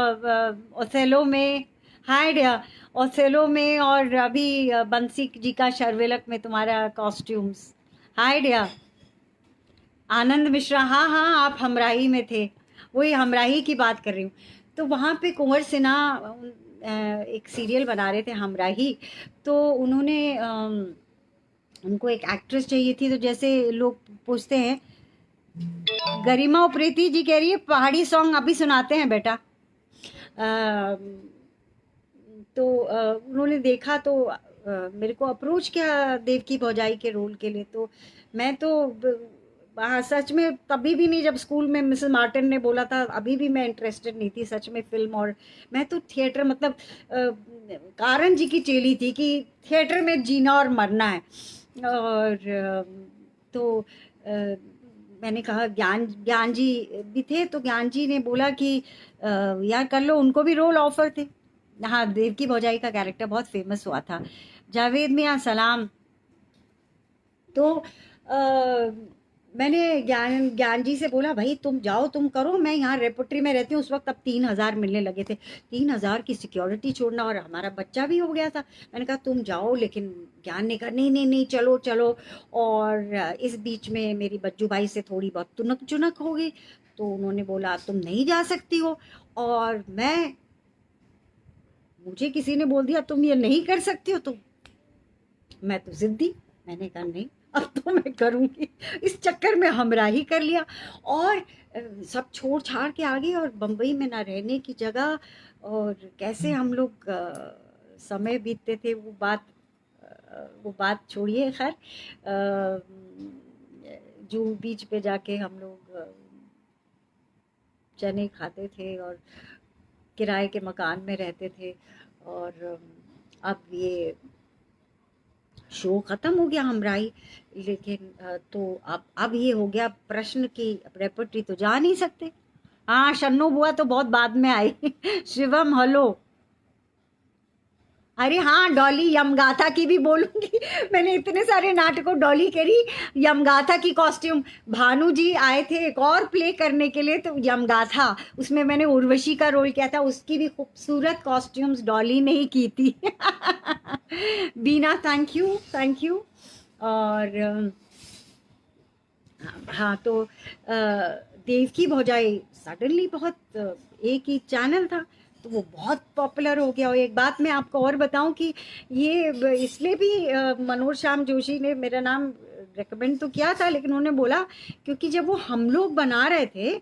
ओथेलो में। हाय डिया, ओथेलो में, और अभी बंसी जी का शर्विलक में तुम्हारा कॉस्ट्यूम्स। हाय डिया। आनंद मिश्रा, हाँ हाँ, आप हमराही में थे, वही हमराही की बात कर रही हूँ। तो वहाँ पे कुंवर सिन्हा एक सीरियल बना रहे थे हमराही, तो उन्होंने उनको एक एक्ट्रेस चाहिए थी। तो जैसे लोग पूछते हैं, गरिमा उप्रेती जी कह रही है पहाड़ी सॉन्ग अभी सुनाते हैं बेटा। तो उन्होंने देखा तो मेरे को अप्रोच किया देवकी भौजाई के रोल के लिए। तो मैं तो हाँ, सच में कभी भी नहीं, जब स्कूल में मिसेस मार्टिन ने बोला था अभी भी मैं इंटरेस्टेड नहीं थी सच में फिल्म। और मैं तो थिएटर मतलब कारण जी की चेली थी कि थिएटर में जीना और मरना है। और तो मैंने कहा ज्ञान जी भी थे, तो ज्ञान जी ने बोला कि यार कर लो, उनको भी रोल ऑफर थे। हाँ, देवकी भौजाई का कैरेक्टर बहुत फेमस हुआ था। जावेद मियाँ सलाम। तो मैंने ज्ञान जी से बोला भाई तुम जाओ, तुम करो, मैं यहाँ रेपोट्री में रहती हूँ। उस वक्त अब 3,000 मिलने लगे थे, 3,000 की सिक्योरिटी छोड़ना, और हमारा बच्चा भी हो गया था। मैंने कहा तुम जाओ, लेकिन ज्ञान ने कहा नहीं नहीं नहीं, चलो चलो। और इस बीच में मेरी बच्चू भाई से थोड़ी बहुत तुनक चुनक हो गई, तो उन्होंने बोला तुम नहीं जा सकती हो। और मुझे किसी ने बोल दिया तुम ये नहीं कर सकती हो, तो मैं तो जिद्दी, मैंने कहा नहीं अब तो मैं करूँगी। इस चक्कर में हमराही कर लिया, और सब छोड़ छाड़ के आ गई। और बम्बई में ना रहने की जगह, और कैसे हम लोग समय बीतते थे, वो बात छोड़िए। खैर जूहू बीच पे जाके हम लोग चने खाते थे और किराए के मकान में रहते थे। और अब ये शो ख़त्म हो गया हमराही, लेकिन तो अब ये हो गया प्रश्न की रेपर्टरी तो जा नहीं सकते। हाँ, शन्नू बुआ तो बहुत बाद में आई शिवम हेलो। अरे हाँ, डॉली यमगाथा की भी बोलूंगी मैंने इतने सारे नाटकों, डॉली करी, यमगाथा की कॉस्ट्यूम, भानु जी आए थे एक और प्ले करने के लिए, तो यमगाथा उसमें मैंने उर्वशी का रोल किया था, उसकी भी खूबसूरत कॉस्ट्यूम्स डॉली ने ही की थी बीना थैंक यू थैंक यू। और हाँ, तो देवकी भौजाई सडनली बहुत एक ही चैनल था तो वो बहुत पॉपुलर हो गया। और एक बात मैं आपको और बताऊं कि ये इसलिए भी मनोज श्याम जोशी ने मेरा नाम रेकमेंड तो किया था, लेकिन उन्होंने बोला क्योंकि जब वो हम लोग बना रहे थे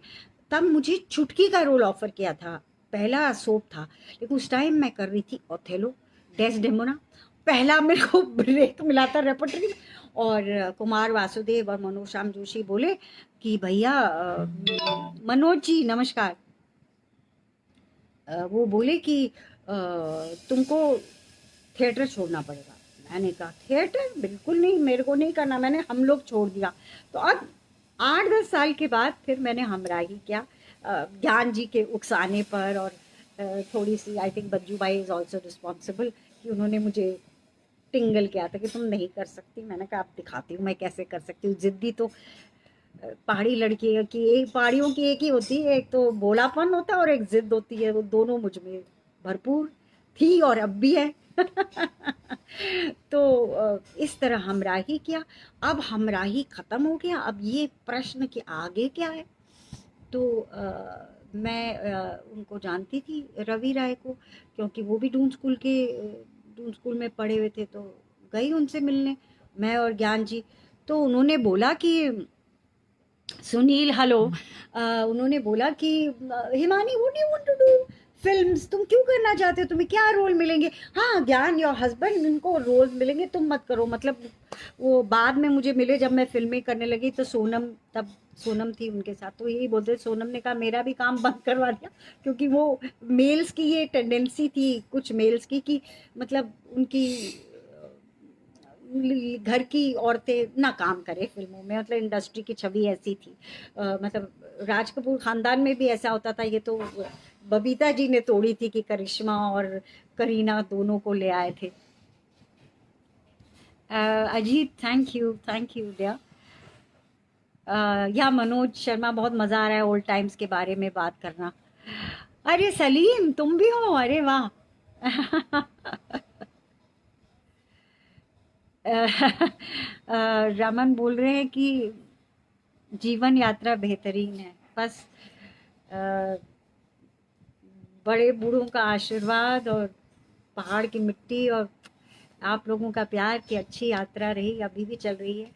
तब मुझे चुटकी का रोल ऑफर किया था, पहला सोप था, लेकिन उस टाइम मैं कर रही थी ओथेलो, डेस्डेमोना, पहला मेरे को ब्रेक मिला था रेपर्टरी में। और कुमार वासुदेव और मनोज श्याम जोशी बोले कि भैया मनोज जी नमस्कार, वो बोले कि तुमको थिएटर छोड़ना पड़ेगा। मैंने कहा थिएटर बिल्कुल नहीं, मेरे को नहीं करना, मैंने हम लोग छोड़ दिया। तो अब 8-10 साल के बाद फिर मैंने हमराही किया, ज्ञान जी के उकसाने पर। और थोड़ी सी आई थिंक बज्जू भाई इज़ ऑल्सो रिस्पॉन्सिबल कि उन्होंने मुझे टिंगल किया था कि तुम नहीं कर सकती। मैंने कहा आप दिखाती हूँ मैं कैसे कर सकती हूँ। जिद्दी तो पहाड़ी लड़की की एक पहाड़ियों की एक ही होती है, एक तो भोलापन होता है और एक जिद होती है, वो दोनों मुझ में भरपूर थी और अब भी है। तो इस तरह हमराही किया। अब हमराही ख़त्म हो गया, अब ये प्रश्न कि आगे क्या है। तो मैं उनको जानती थी रवि राय को, क्योंकि वो भी डून स्कूल में पढ़े हुए थे, तो गई उनसे मिलने मैं और ज्ञान जी। तो उन्होंने बोला कि सुनील हेलो, उन्होंने बोला कि Himani what do you want to do films, तुम क्यों करना चाहते हो, तुम्हें क्या रोल मिलेंगे। हाँ ज्ञान योर हस्बैंड, इनको रोल मिलेंगे, तुम मत करो। मतलब वो बाद में मुझे मिले जब मैं फिल्में करने लगी, तो तब सोनम थी उनके साथ, तो यही बोलते, सोनम ने कहा मेरा भी काम बंद करवा दिया, क्योंकि वो मेल्स की ये टेंडेंसी थी कुछ मेल्स की कि मतलब उनकी घर की औरतें ना काम करें फिल्मों में, मतलब इंडस्ट्री की छवि ऐसी थी। मतलब राज कपूर खानदान में भी ऐसा होता था। ये तो बबीता जी ने तोड़ी थी कि करिश्मा और करीना दोनों को ले आए थे। Ajit thank you dear. या मनोज शर्मा, बहुत मज़ा आ रहा है ओल्ड टाइम्स के बारे में बात करना। अरे सलीम तुम भी हो, अरे वाह। रमन बोल रहे हैं कि जीवन यात्रा बेहतरीन है, बस बड़े बूढ़ों का आशीर्वाद और पहाड़ की मिट्टी और आप लोगों का प्यार की अच्छी यात्रा रही, अभी भी चल रही है।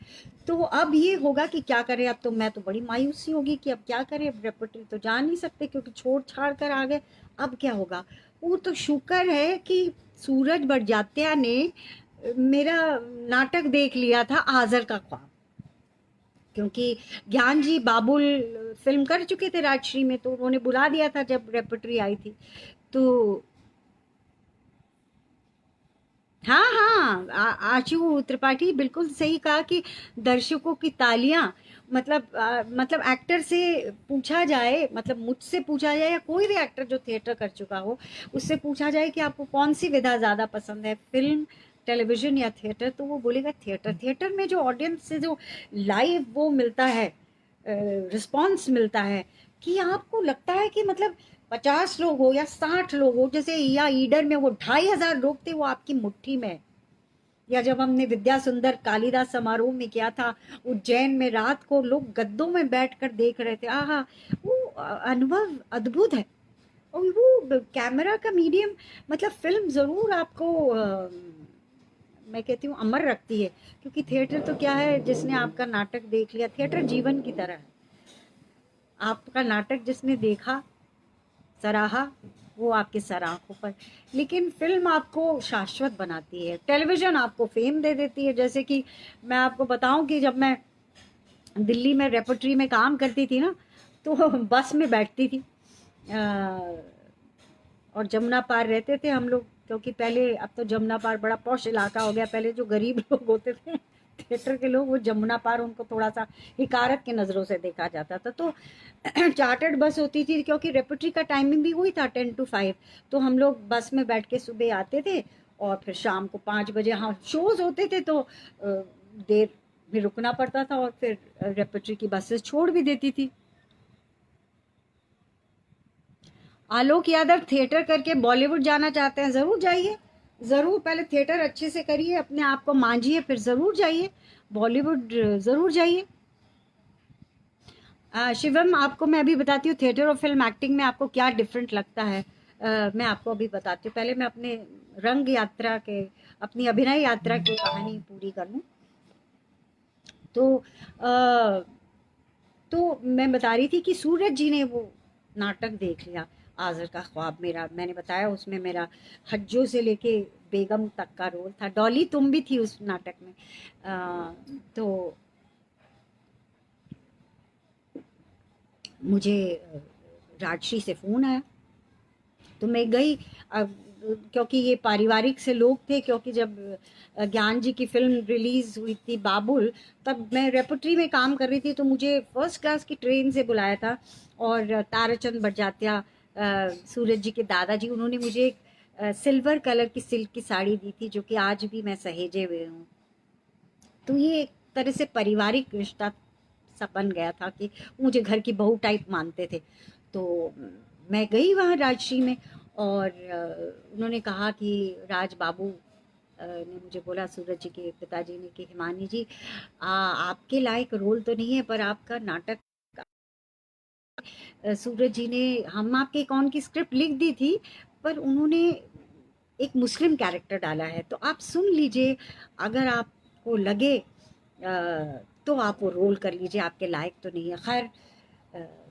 तो अब ये होगा कि क्या करें। अब तो मैं तो बड़ी मायूसी होगी कि अब क्या करें, अब रेपर्टरी तो जा नहीं सकते क्योंकि छोड़ छाड़ कर आ गए। अब क्या होगा। वो तो शुक्र है कि सूरज बड़जात्या ने मेरा नाटक देख लिया था, आज़र का ख्वाब, क्योंकि ज्ञान जी बाबुल फिल्म कर चुके थे राजश्री में, तो उन्होंने बुला दिया था जब रेपर्टरी आई थी। तो हाँ हाँ, आशु त्रिपाठी बिल्कुल सही कहा कि दर्शकों की तालियां, मतलब एक्टर से पूछा जाए, मतलब मुझसे पूछा जाए या कोई भी एक्टर जो थिएटर कर चुका हो, उससे पूछा जाए कि आपको कौन सी विधा ज़्यादा पसंद है, फिल्म, टेलीविज़न या थिएटर, तो वो बोलेगा थिएटर। थिएटर में जो ऑडियंस से जो लाइव वो मिलता है, रिस्पॉन्स मिलता है, कि आपको लगता है कि मतलब 50 लोग हो या 60 लोग हो, जैसे या ईडर में वो 2500 लोग थे, वो आपकी मुट्ठी में। या जब हमने विद्या सुंदर कालिदास समारोह में किया था उज्जैन में, रात को लोग गद्दों में बैठकर देख रहे थे। आहा, वो अनुभव अद्भुत है। और वो कैमरा का मीडियम, मतलब फिल्म ज़रूर आपको मैं कहती हूँ अमर रखती है, क्योंकि थिएटर तो क्या है, जिसने आपका नाटक देख लिया, थिएटर जीवन की तरह है। आपका नाटक जिसने देखा, सराहा, वो आपके सर आँखों पर, लेकिन फिल्म आपको शाश्वत बनाती है, टेलीविज़न आपको फेम दे देती है। जैसे कि मैं आपको बताऊं कि जब मैं दिल्ली में रेपर्टरी में काम करती थी ना, तो बस में बैठती थी और जमुना पार रहते थे हम लोग, क्योंकि पहले, अब तो जमुना पार बड़ा पॉश इलाका हो गया, पहले जो गरीब लोग होते थे थिएटर के लोग, वो जमुना पार उनको थोड़ा सा हिकारत की नज़रों से देखा जाता था। तो चार्टर्ड बस होती थी, क्योंकि रेपर्टरी का टाइमिंग भी वही था 10 to 5, तो हम लोग बस में बैठ के सुबह आते थे और फिर शाम को 5 बजे, हाँ शोज होते थे तो देर में रुकना पड़ता था, और फिर रेपर्टरी की बसेस छोड़ भी देती थी। आलोक यादव थिएटर करके बॉलीवुड जाना चाहते हैं, ज़रूर जाइए, ज़रूर पहले थिएटर अच्छे से करिए, अपने आप को मांझिए, फिर ज़रूर जाइए बॉलीवुड, ज़रूर जाइए। शिवम, आपको मैं अभी बताती हूँ थिएटर और फिल्म एक्टिंग में आपको क्या डिफरेंट लगता है। मैं आपको अभी बताती हूँ, पहले मैं अपने रंग यात्रा के, अपनी अभिनय यात्रा की कहानी पूरी कर लूँ। तो अ, तो मैं बता रही थी कि सूरज जी ने वो नाटक देख लिया, आज़र का ख्वाब। मेरा, मैंने बताया उसमें मेरा हज्जों से लेके बेगम तक का रोल था। डॉली तुम भी थी उस नाटक में। तो मुझे राजश्री से फ़ोन आया, तो मैं गई। क्योंकि ये पारिवारिक से लोग थे, क्योंकि जब ज्ञान जी की फिल्म रिलीज हुई थी बाबुल, तब मैं रेपर्टरी में काम कर रही थी, तो मुझे फर्स्ट क्लास की ट्रेन से बुलाया था। और ताराचंद बड़जात्या, सूरज जी के दादाजी, उन्होंने मुझे एक सिल्वर कलर की सिल्क की साड़ी दी थी, जो कि आज भी मैं सहेजे हुए हूँ। तो ये एक तरह से पारिवारिक रिश्ता सा बन गया था कि मुझे घर की बहू टाइप मानते थे। तो मैं गई वहाँ राजश्री में, और उन्होंने कहा कि राज बाबू ने मुझे बोला, सूरज जी के पिताजी ने, कि हिमानी जी, आपके लायक रोल तो नहीं है, पर आपका नाटक, सूरज जी ने, हम आपके कौन की स्क्रिप्ट लिख दी थी, पर उन्होंने एक मुस्लिम कैरेक्टर डाला है, तो आप सुन लीजिए, अगर आपको लगे तो आप वो रोल कर लीजिए, आपके लायक तो नहीं है। खैर,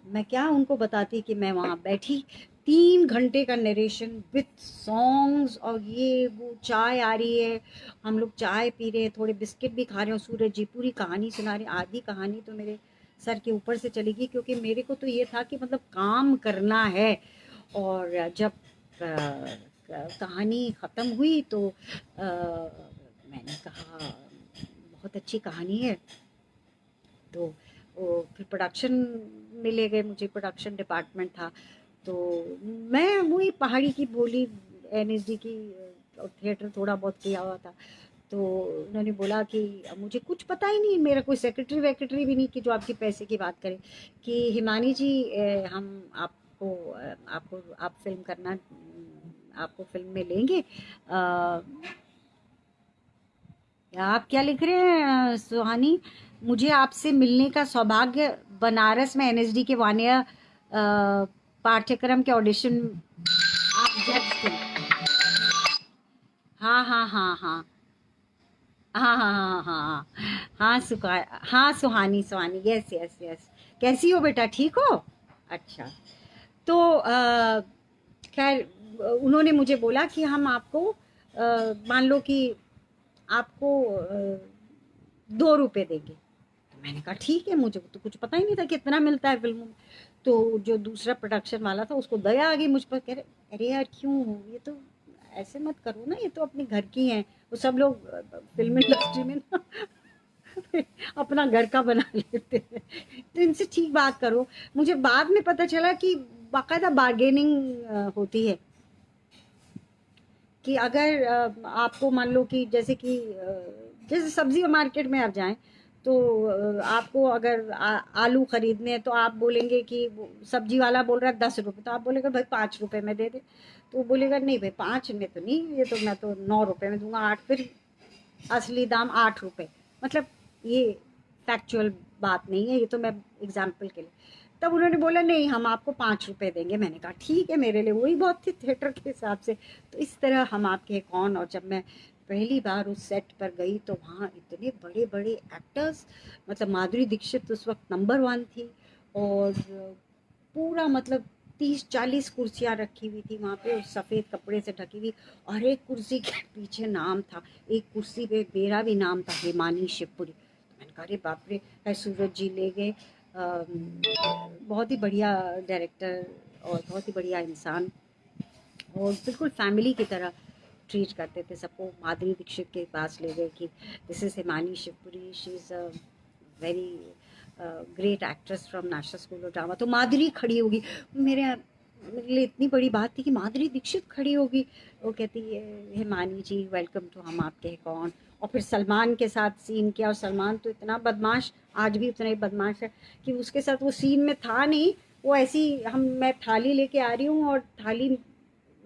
मैं क्या उनको बताती कि मैं वहाँ बैठी, 3 घंटे का नरेशन विथ सॉन्ग्स, और ये वो चाय आ रही है, हम लोग चाय पी रहे हैं, थोड़े बिस्किट भी खा रहे हैं, सूरज जी पूरी कहानी सुना रहे हैं। आधी कहानी तो मेरे सर के ऊपर से चलेगी, क्योंकि मेरे को तो ये था कि मतलब काम करना है। और जब कहानी ख़त्म हुई तो मैंने कहा बहुत अच्छी कहानी है। तो वो फिर प्रोडक्शन में ले गए मुझे, प्रोडक्शन डिपार्टमेंट था। तो मैं वही पहाड़ी की बोली, एनएसडी की, और थिएटर थोड़ा बहुत किया हुआ था। तो उन्होंने बोला कि अब मुझे कुछ पता ही नहीं, मेरा कोई सेक्रेटरी वेक्रेटरी भी नहीं कि जो आपके पैसे की बात करे, कि हिमानी जी, हम आपको आप फिल्म करना, आपको फिल्म में लेंगे। आप क्या लिख रहे हैं सुहानी? मुझे आपसे मिलने का सौभाग्य बनारस में एनएसडी के वानिया पाठ्यक्रम के ऑडिशन, आप जज थे। हाँ हाँ हाँ हाँ हाँ हाँ हाँ हाँ हाँ सुखा, हाँ सुहानी, सुहानी, यस यस यस। कैसी हो बेटा, ठीक हो? अच्छा। तो खैर, उन्होंने मुझे बोला कि हम आपको, मान लो कि आपको 2 रुपए देंगे। तो मैंने कहा ठीक है, मुझे तो कुछ पता ही नहीं था कितना मिलता है फिल्मों में। तो जो दूसरा प्रोडक्शन वाला था, उसको दया आ गई मुझ पर, कह रहे अरे यार क्यों, ये तो ऐसे मत करो ना, ये तो अपने घर की हैं। वो सब लोग फिल्म इंडस्ट्री में ना अपना घर का बना लेते हैं, तो इनसे ठीक बात करो। मुझे बाद में पता चला कि बाकायदा बार्गेनिंग होती है, कि अगर आपको मान लो कि जैसे सब्जी मार्केट में आप जाएं, तो आपको अगर आलू खरीदने हैं, तो आप बोलेंगे कि सब्जी वाला बोल रहा है 10 रुपये, तो आप बोलेगा भाई 5 रुपये में दे दे। तो वो बोलेगा नहीं भाई, 5 में तो नहीं, ये तो मैं तो 9 रुपये में दूंगा, 8, फिर असली दाम 8 रुपये। मतलब ये फैक्चुअल बात नहीं है, ये तो मैं एग्जाम्पल के लिए। तब उन्होंने बोला नहीं, हम आपको 5 रुपये देंगे। मैंने कहा ठीक है, मेरे लिए वही बहुत थी थिएटर के हिसाब से। तो इस तरह हम आपके हैं कौन। और जब मैं पहली बार उस सेट पर गई, तो वहाँ इतने बड़े बड़े एक्टर्स, मतलब माधुरी दीक्षित उस वक्त नंबर 1 थी, और पूरा मतलब 30-40 कुर्सियाँ रखी हुई थी वहाँ पे, उस सफ़ेद कपड़े से ढकी हुई। और एक कुर्सी के पीछे नाम था, एक कुर्सी पे मेरा भी नाम था, हिमानी शिवपुरी। तो मैंने कहा अरे बाप रे, है सूरज जी ले गए। बहुत ही बढ़िया डायरेक्टर, और बहुत ही बढ़िया इंसान, और बिल्कुल फैमिली की तरह ट्रीट करते थे सबको। माधुरी दीक्षित के पास ले गए कि this is Himani Shivpuri, she is a very great actress from national school of drama. तो माधुरी खड़ी होगी, मेरे लिए इतनी बड़ी बात थी कि माधुरी दीक्षित खड़ी होगी। वो कहती है हिमानी जी वेलकम टू हम आपके हैं कौन। और फिर सलमान के साथ सीन किया, और सलमान तो इतना बदमाश, आज भी उतना ही बदमाश है, कि उसके साथ वो सीन में था नहीं, वो ऐसी, मैं थाली लेके आ रही हूँ, और थाली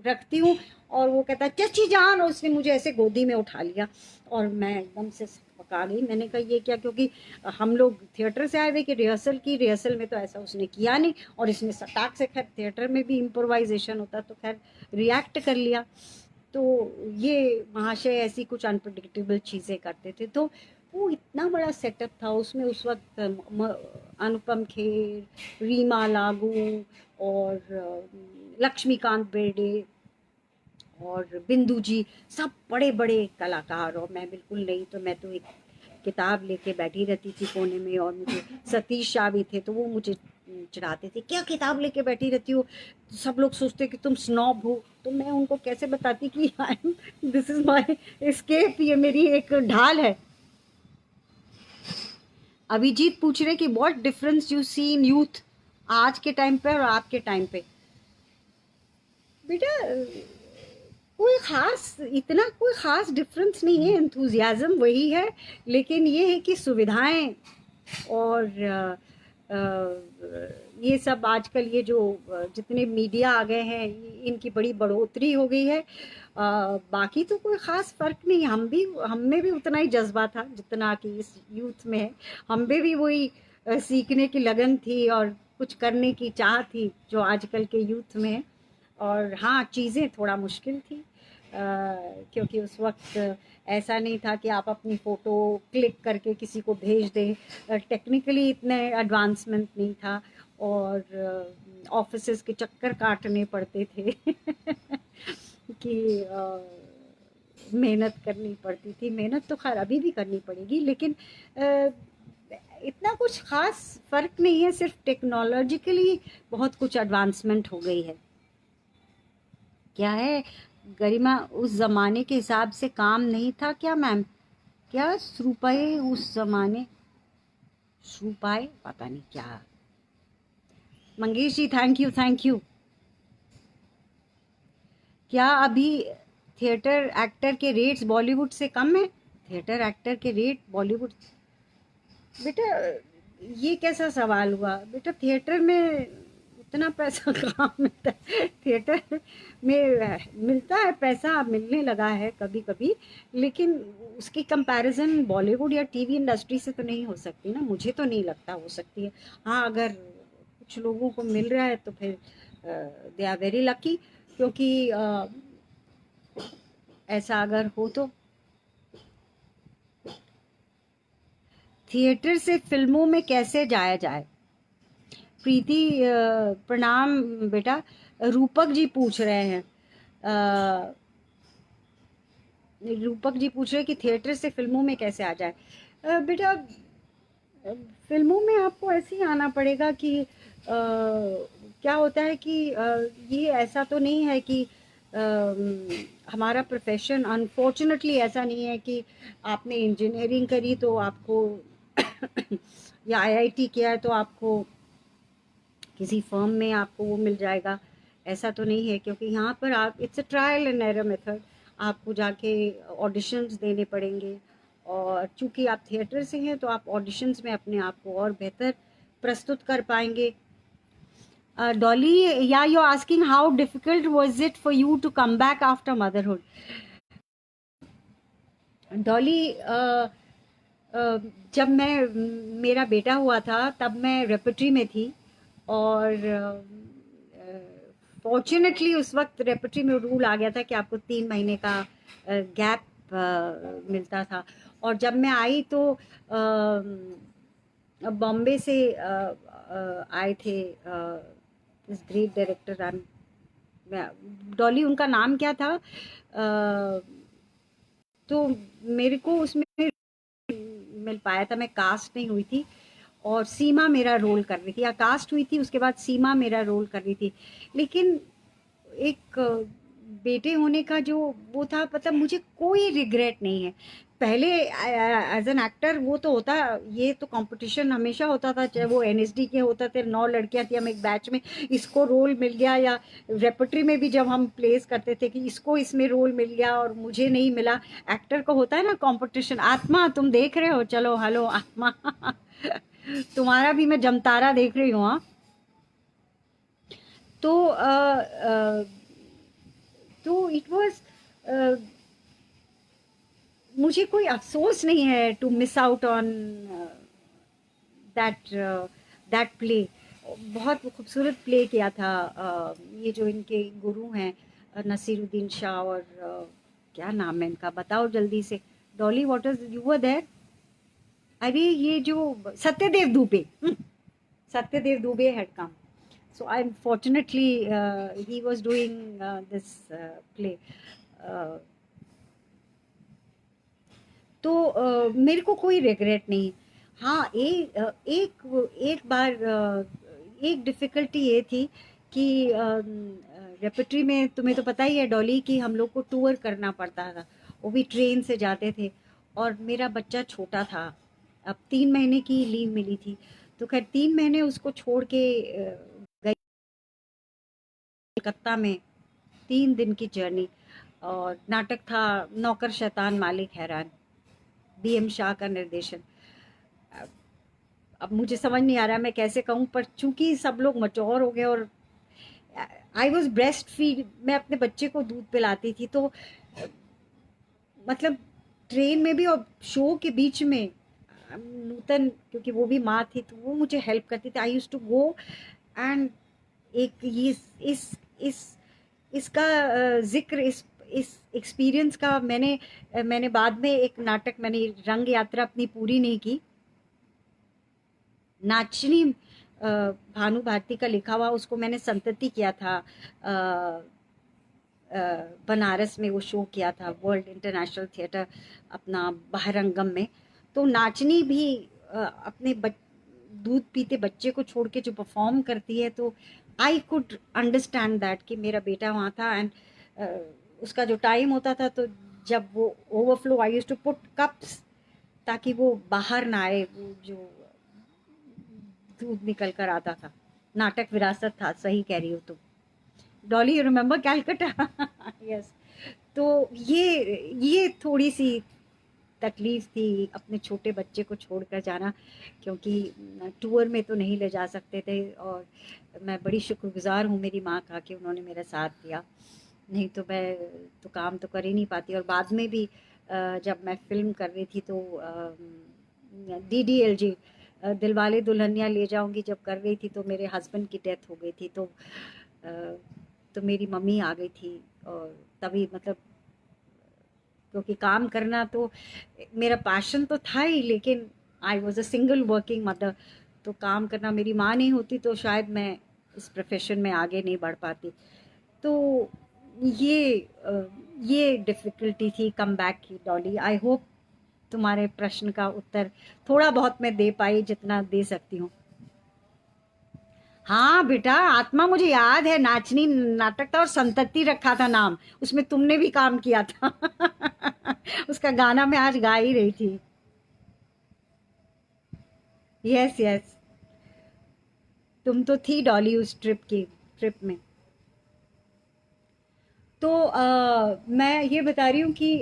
रखती हूँ और वो कहता है चची जान, और उसने मुझे ऐसे गोदी में उठा लिया और मैं एकदम से पका गई। मैंने कहा ये क्या, क्योंकि हम लोग थिएटर से आए हुए कि रिहर्सल में तो ऐसा उसने किया नहीं, और इसने सटाक से, खैर थिएटर में भी इम्प्रोवाइजेशन होता तो खैर रिएक्ट कर लिया। तो ये महाशय ऐसी कुछ अनप्रडिक्टेबल चीज़ें करते थे। तो वो इतना बड़ा सेटअप था उसमें। उस वक्त अनुपम खेर, रीमा लागू और लक्ष्मीकांत बेर्डे और बिंदु जी, सब बड़े बड़े कलाकार, और मैं बिल्कुल नहीं। तो मैं तो एक किताब लेके बैठी रहती थी कोने में, और मुझे सतीश शाह भी थे तो वो मुझे चिढ़ाते थे, क्या किताब लेके बैठी रहती हो, सब लोग सोचते कि तुम स्नॉब हो। तो मैं उनको कैसे बताती कि I am, this is my escape, ये मेरी एक ढाल है। अभिजीत पूछ रहे कि what difference you see in youth, आज के टाइम पे और आपके टाइम पे। बेटा कोई खास, इतना कोई खास डिफरेंस नहीं है, एंथुजियाज्म वही है, लेकिन ये है कि सुविधाएं और ये सब आजकल ये जो जितने मीडिया आ गए हैं इनकी बड़ी बढ़ोतरी हो गई है। बाकी तो कोई ख़ास फ़र्क नहीं। हम में भी उतना ही जज्बा था जितना कि इस यूथ में है। हम में भी वही सीखने की लगन थी और कुछ करने की चाह थी जो आजकल के यूथ में है। और हाँ, चीज़ें थोड़ा मुश्किल थी क्योंकि उस वक्त ऐसा नहीं था कि आप अपनी फ़ोटो क्लिक करके किसी को भेज दें। टेक्निकली इतने एडवांसमेंट नहीं था, और ऑफिसेस के चक्कर काटने पड़ते थे कि मेहनत करनी पड़ती थी। मेहनत तो खैर अभी भी करनी पड़ेगी, लेकिन इतना कुछ ख़ास फ़र्क नहीं है, सिर्फ टेक्नोलॉजिकली बहुत कुछ एडवांसमेंट हो गई है। क्या है गरिमा, उस ज़माने के हिसाब से काम नहीं था क्या मैम? क्या रुपए उस ज़माने, रुपए पता नहीं क्या। मंगेश जी थैंक यू। क्या अभी थिएटर एक्टर के रेट्स बॉलीवुड से कम है? थिएटर एक्टर के रेट बॉलीवुड, बेटा ये कैसा सवाल हुआ? बेटा थिएटर में उतना पैसा कहाँ मिलता है? थिएटर में मिलता है पैसा, मिलने लगा है कभी कभी, लेकिन उसकी कंपैरिजन बॉलीवुड या टीवी इंडस्ट्री से तो नहीं हो सकती ना। मुझे तो नहीं लगता हो सकती है। हाँ, अगर कुछ लोगों को मिल रहा है तो फिर दे आर वेरी लकी, क्योंकि ऐसा अगर हो तो। थिएटर से फिल्मों में कैसे जाया जाए? प्रीति प्रणाम बेटा। रूपक जी पूछ रहे हैं, रूपक जी पूछ रहे हैं कि थिएटर से फिल्मों में कैसे आ जाए। बेटा फिल्मों में आपको ऐसे ही आना पड़ेगा कि क्या होता है कि ये ऐसा तो नहीं है कि हमारा प्रोफेशन अनफॉर्चुनेटली ऐसा नहीं है कि आपने इंजीनियरिंग करी तो आपको या आईआईटी किया है तो आपको किसी फर्म में आपको वो मिल जाएगा। ऐसा तो नहीं है, क्योंकि यहाँ पर आप, it's a trial and error method. आपको जाके ऑडिशंस देने पड़ेंगे, और चूंकि आप थिएटर से हैं तो आप ऑडिशंस में अपने आप को और बेहतर प्रस्तुत कर पाएंगे। डॉली, या you asking how difficult was it for you to come back after motherhood? Dolly, जब मेरा बेटा हुआ था तब मैं रेपर्टरी में थी, और फॉर्चुनेटली उस वक्त रेपर्टरी में रूल आ गया था कि आपको 3 महीने का गैप मिलता था। और जब मैं आई तो बॉम्बे से आए थे इस ग्रेट डायरेक्टर, डॉली उनका नाम क्या था? तो मेरे को उसमें मिल पाया था, मैं कास्ट नहीं हुई थी, और सीमा मेरा रोल कर रही थी, या कास्ट हुई थी उसके बाद सीमा मेरा रोल कर रही थी। लेकिन एक बेटे होने का जो वो था, मतलब मुझे कोई रिग्रेट नहीं है। पहले एज एन एक्टर वो तो होता, ये तो कंपटीशन हमेशा होता था, चाहे वो एनएसडी के होता थे, 9 लड़कियां थी, हम एक बैच में, इसको रोल मिल गया, या रेपर्टरी में भी जब हम प्लेस करते थे कि इसको इसमें रोल मिल गया और मुझे नहीं मिला। एक्टर को होता है ना कंपटीशन। आत्मा तुम देख रहे हो, चलो हेलो आत्मा तुम्हारा भी मैं जमतारा देख रही हूँ। हाँ, तो तो इट वाज, मुझे कोई अफसोस नहीं है to miss out on that that play. बहुत खूबसूरत प्ले किया था। ये जो इनके गुरु हैं नसीरुद्दीन शाह और क्या नाम है इनका, बताओ जल्दी से। Dolly Waters, you were there? अरे ये जो Satyadev Dubey, Satyadev Dubey had come, so I'm fortunately he was doing this play. uh, तो मेरे को कोई रिग्रेट नहीं। हाँ, एक बार एक डिफ़िकल्टी ये थी कि रेpertory में तुम्हें तो पता ही है डॉली कि हम लोग को टूर करना पड़ता था, वो भी ट्रेन से जाते थे, और मेरा बच्चा छोटा था। अब 3 महीने की लीव मिली थी, तो खैर 3 महीने उसको छोड़ के गई कलकत्ता में, 3 दिन की जर्नी। और नाटक था नौकर शैतान मालिक हैरान, बीएम शाह का निर्देशन। अब मुझे समझ नहीं आ रहा मैं कैसे कहूँ, पर चूंकि सब लोग मैच्योर हो गए और आई वॉज ब्रेस्ट फीड, मैं अपने बच्चे को दूध पिलाती थी, तो मतलब ट्रेन में भी और शो के बीच में नूतन, क्योंकि वो भी माँ थी तो वो मुझे हेल्प करती थी। आई यूज टू गो एंड एक ये इस इसका जिक्र, इस एक्सपीरियंस का मैंने बाद में एक नाटक, मैंने रंग यात्रा अपनी पूरी नहीं की, नाचनी भानु भारती का लिखा हुआ, उसको मैंने संतति किया था, बनारस में वो शो किया था वर्ल्ड इंटरनेशनल थिएटर अपना बहरंगम में। तो नाचनी भी अपने दूध पीते बच्चे को छोड़ के जो परफॉर्म करती है, तो आई कुड अंडरस्टैंड दैट कि मेरा बेटा वहाँ था। एंड उसका जो टाइम होता था, तो जब वो overflow, I used to put cups ताकि वो बाहर ना आए, वो जो दूध निकल कर आता था। नाटक विरासत था, सही कह रही हो तुम Dolly, you remember Calcutta? Yes. तो ये थोड़ी सी तकलीफ थी अपने छोटे बच्चे को छोड़कर जाना, क्योंकि टूर में तो नहीं ले जा सकते थे, और मैं बड़ी शुक्रगुजार हूँ मेरी माँ का कि उन्होंने मेरा साथ दिया, नहीं तो मैं तो काम तो कर ही नहीं पाती। और बाद में भी जब मैं फिल्म कर रही थी तो DDLJ दिलवाले दुल्हनिया ले जाऊंगी जब कर रही थी, तो मेरे हस्बैंड की डेथ हो गई थी, तो मेरी मम्मी आ गई थी, और तभी मतलब क्योंकि काम करना तो मेरा पैशन तो था ही, लेकिन I was a single working mother, तो काम करना, मेरी माँ नहीं होती तो शायद मैं इस प्रोफेशन में आगे नहीं बढ़ पाती। तो ये डिफ़िकल्टी थी कम बैक की डॉली। आई होप तुम्हारे प्रश्न का उत्तर थोड़ा बहुत मैं दे पाई, जितना दे सकती हूँ। हाँ बेटा, आत्मा मुझे याद है, नाचनी नाटक था और संतति रखा था नाम, उसमें तुमने भी काम किया था। उसका गाना मैं आज गा ही रही थी। यस यस, तुम तो थी डॉली उस ट्रिप में। तो मैं ये बता रही हूँ कि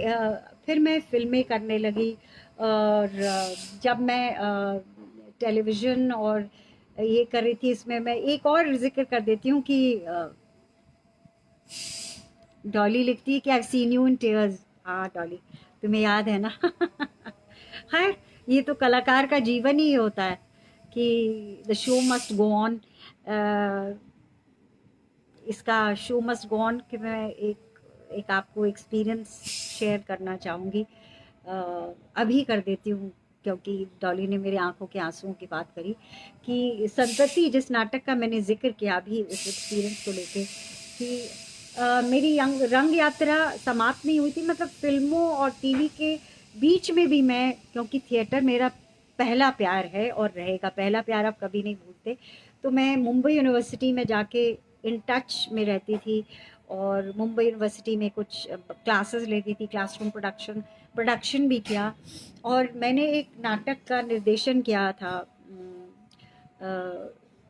फिर मैं फिल्में करने लगी, और जब मैं टेलीविज़न और ये कर रही थी, इसमें मैं एक और जिक्र कर देती हूँ कि डॉली लिखती है कि I seen you in tears. हाँ डॉली, तुम्हें याद है ना? खैर, ये तो कलाकार का जीवन ही होता है कि the show must go on. इसका शो मस्ट गो ऑन कि मैं एक आपको एक्सपीरियंस शेयर करना चाहूँगी, अभी कर देती हूँ, क्योंकि डॉली ने मेरे आंखों के आंसुओं की बात करी कि संतति जिस नाटक का मैंने जिक्र किया अभी उस एक्सपीरियंस को लेके, कि मेरी रंग यात्रा समाप्त नहीं हुई थी, मतलब फिल्मों और टीवी के बीच में भी मैं, क्योंकि थिएटर मेरा पहला प्यार है और रहेगा, पहला प्यार आप कभी नहीं भूलते, तो मैं मुंबई यूनिवर्सिटी में जाके इन टच में रहती थी, और मुंबई यूनिवर्सिटी में कुछ क्लासेस लेती थी, क्लासरूम प्रोडक्शन भी किया, और मैंने एक नाटक का निर्देशन किया था।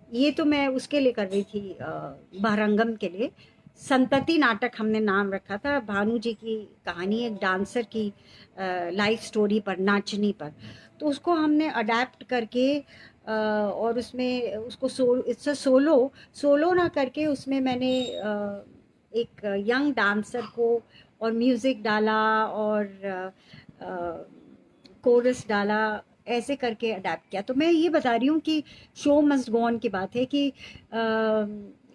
ये तो मैं उसके लिए कर रही थी, बहरंगम के लिए, संतति नाटक हमने नाम रखा था। भानु जी की कहानी, एक डांसर की लाइफ स्टोरी पर, नाचनी पर, तो उसको हमने अडेप्ट करके और उसमें उसको सोलो ना करके उसमें मैंने एक यंग डांसर को और म्यूज़िक डाला और कोरस डाला, ऐसे करके अडेप्ट किया। तो मैं ये बता रही हूँ कि शो मस्ट गो ऑन की बात है कि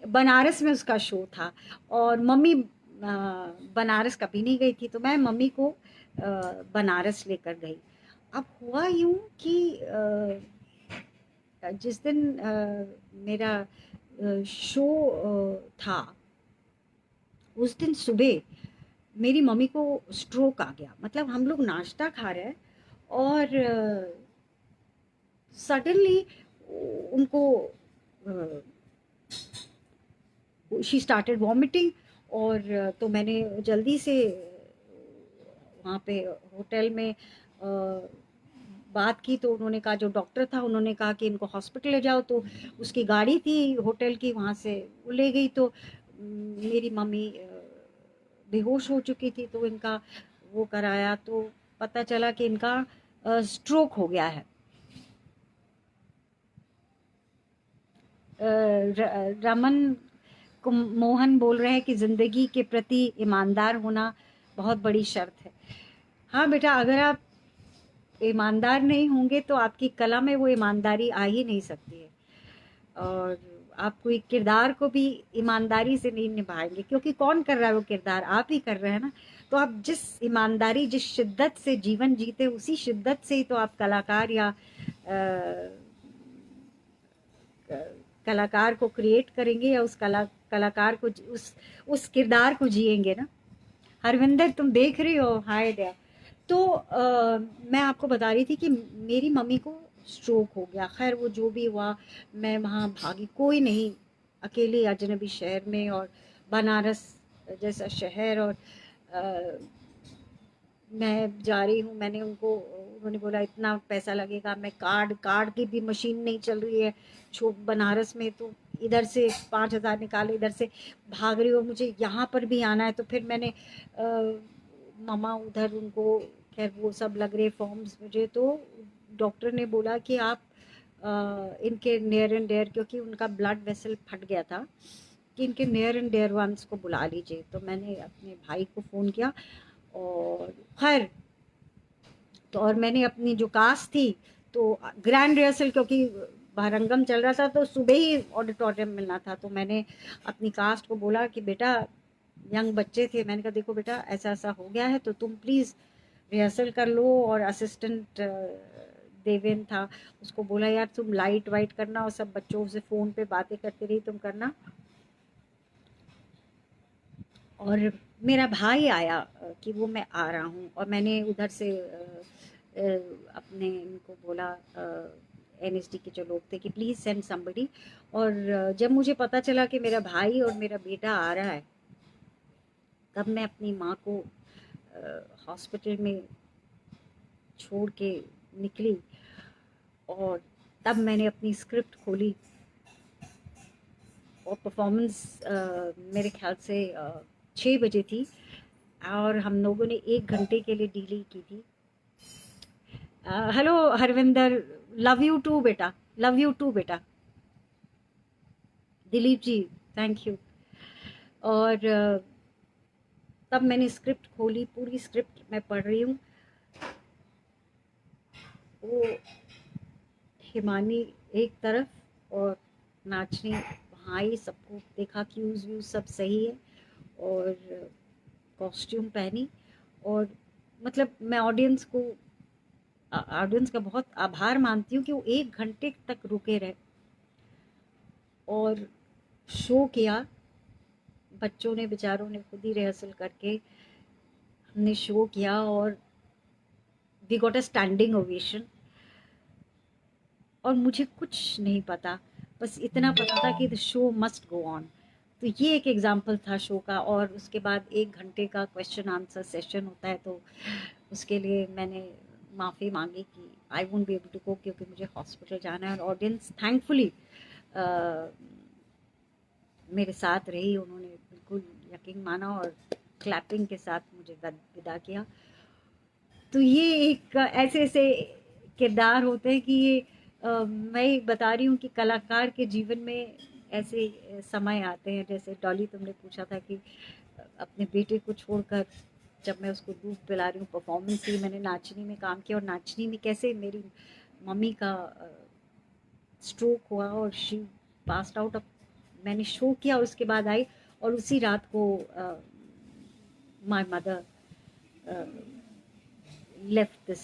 बनारस में उसका शो था और मम्मी बनारस कभी नहीं गई थी, तो मैं मम्मी को बनारस लेकर गई। अब हुआ यूँ कि जिस दिन मेरा शो था, उस दिन सुबह मेरी मम्मी को स्ट्रोक आ गया। मतलब हम लोग नाश्ता खा रहे हैं और सडनली उनको शी स्टार्टेड वॉमिटिंग। और तो मैंने जल्दी से वहाँ पे होटल में बात की, तो उन्होंने कहा, जो डॉक्टर था उन्होंने कहा कि इनको हॉस्पिटल ले जाओ। तो उसकी गाड़ी थी होटल की, वहाँ से वो ले गई। तो मेरी मम्मी बेहोश हो चुकी थी, तो इनका वो कराया तो पता चला कि इनका स्ट्रोक हो गया है। रमन मोहन बोल रहे हैं कि ज़िंदगी के प्रति ईमानदार होना बहुत बड़ी शर्त है। हाँ बेटा, अगर आप ईमानदार नहीं होंगे तो आपकी कला में वो ईमानदारी आ ही नहीं सकती है। और आप कोई किरदार को भी ईमानदारी से नहीं निभाएंगे, क्योंकि कौन कर रहा है वो किरदार? आप ही कर रहे हैं ना। तो आप जिस ईमानदारी, जिस शिद्दत से जीवन जीते, उसी शिद्दत से ही तो आप कलाकार या कलाकार को क्रिएट करेंगे या उस कलाकार को, उस किरदार को जिएंगे ना। हरविंदर तुम देख रही हो? Hi dear. तो मैं आपको बता रही थी कि मेरी मम्मी को स्ट्रोक हो गया। खैर वो जो भी हुआ, मैं वहाँ भागी, कोई नहीं, अकेले अजनबी शहर में, और बनारस जैसा शहर, और मैं जा रही हूँ। मैंने उनको, उन्होंने बोला इतना पैसा लगेगा, मैं कार्ड की भी मशीन नहीं चल रही है बनारस में, तो इधर से 5,000 निकाले, इधर से भाग रही हो, मुझे यहाँ पर भी आना है। तो फिर मैंने मामा उधर उनको, खैर वो सब लग रहे फॉर्म्स मुझे, तो डॉक्टर ने बोला कि आप इनके नियर एंड डेयर, क्योंकि उनका ब्लड वेसल फट गया था, कि इनके नियर एंड डेयर वंस को बुला लीजिए। तो मैंने अपने भाई को फ़ोन किया और खैर, तो और मैंने अपनी जो कास्ट थी, तो ग्रैंड रिहर्सल, क्योंकि भारंगम चल रहा था तो सुबह ही ऑडिटोरियम मिलना था, तो मैंने अपनी कास्ट को बोला कि बेटा, यंग बच्चे थे, मैंने कहा देखो बेटा, ऐसा ऐसा हो गया है, तो तुम प्लीज़ रिहर्सल कर लो। और असिस्टेंट देवेन था, उसको बोला यार तुम लाइट वाइट करना, और सब बच्चों से फ़ोन पे बातें करते रही तुम करना। और मेरा भाई आया कि वो मैं आ रहा हूँ, और मैंने उधर से अपने इनको बोला, एनएसडी के जो लोग थे, कि प्लीज़ सेंड समबडी। और जब मुझे पता चला कि मेरा भाई और मेरा बेटा आ रहा है, तब मैं अपनी माँ को हॉस्पिटल में छोड़ के निकली। और तब मैंने अपनी स्क्रिप्ट खोली, और परफॉर्मेंस मेरे ख्याल से 6 बजे थी, और हम लोगों ने 1 घंटे के लिए डील की थी। Hello Harvinder, love you too बेटा, लव यू टू बेटा। Dilip ji, thank you. और तब मैंने स्क्रिप्ट खोली, पूरी स्क्रिप्ट मैं पढ़ रही हूँ। वो हिमानी एक तरफ और नाचने वहाँ आई, सबको देखा, क्यूज़ व्यूज़ सब सही है, और कॉस्ट्यूम पहनी। और मतलब मैं ऑडियंस का बहुत आभार मानती हूँ कि वो 1 घंटे तक रुके रहे और शो किया। बच्चों ने, बेचारों ने खुद ही रिहर्सल करके हमने शो किया, और we got a standing ovation. और मुझे कुछ नहीं पता, बस इतना पता था कि the show must go on. तो ये एक एग्जांपल था शो का। और उसके बाद 1 घंटे का क्वेश्चन आंसर सेशन होता है, तो उसके लिए मैंने माफ़ी मांगी कि I won't be able to go, क्योंकि मुझे हॉस्पिटल जाना है। और ऑडियंस थैंकफुली मेरे साथ रही, उन्होंने बिल्कुल यकीन माना और क्लैपिंग के साथ मुझे विदा किया। तो ये एक ऐसे ऐसे किरदार होते हैं कि ये मैं बता रही हूँ कि कलाकार के जीवन में ऐसे समय आते हैं, जैसे डॉली तुमने पूछा था कि अपने बेटे को छोड़कर जब मैं उसको दूध पिला रही हूँ, परफॉर्मेंस ही मैंने नाचनी में काम किया, और नाचनी में कैसे मेरी मम्मी का स्ट्रोक हुआ और शी पास्ड आउट। मैंने शो किया और उसके बाद आई, और उसी रात को my mother left this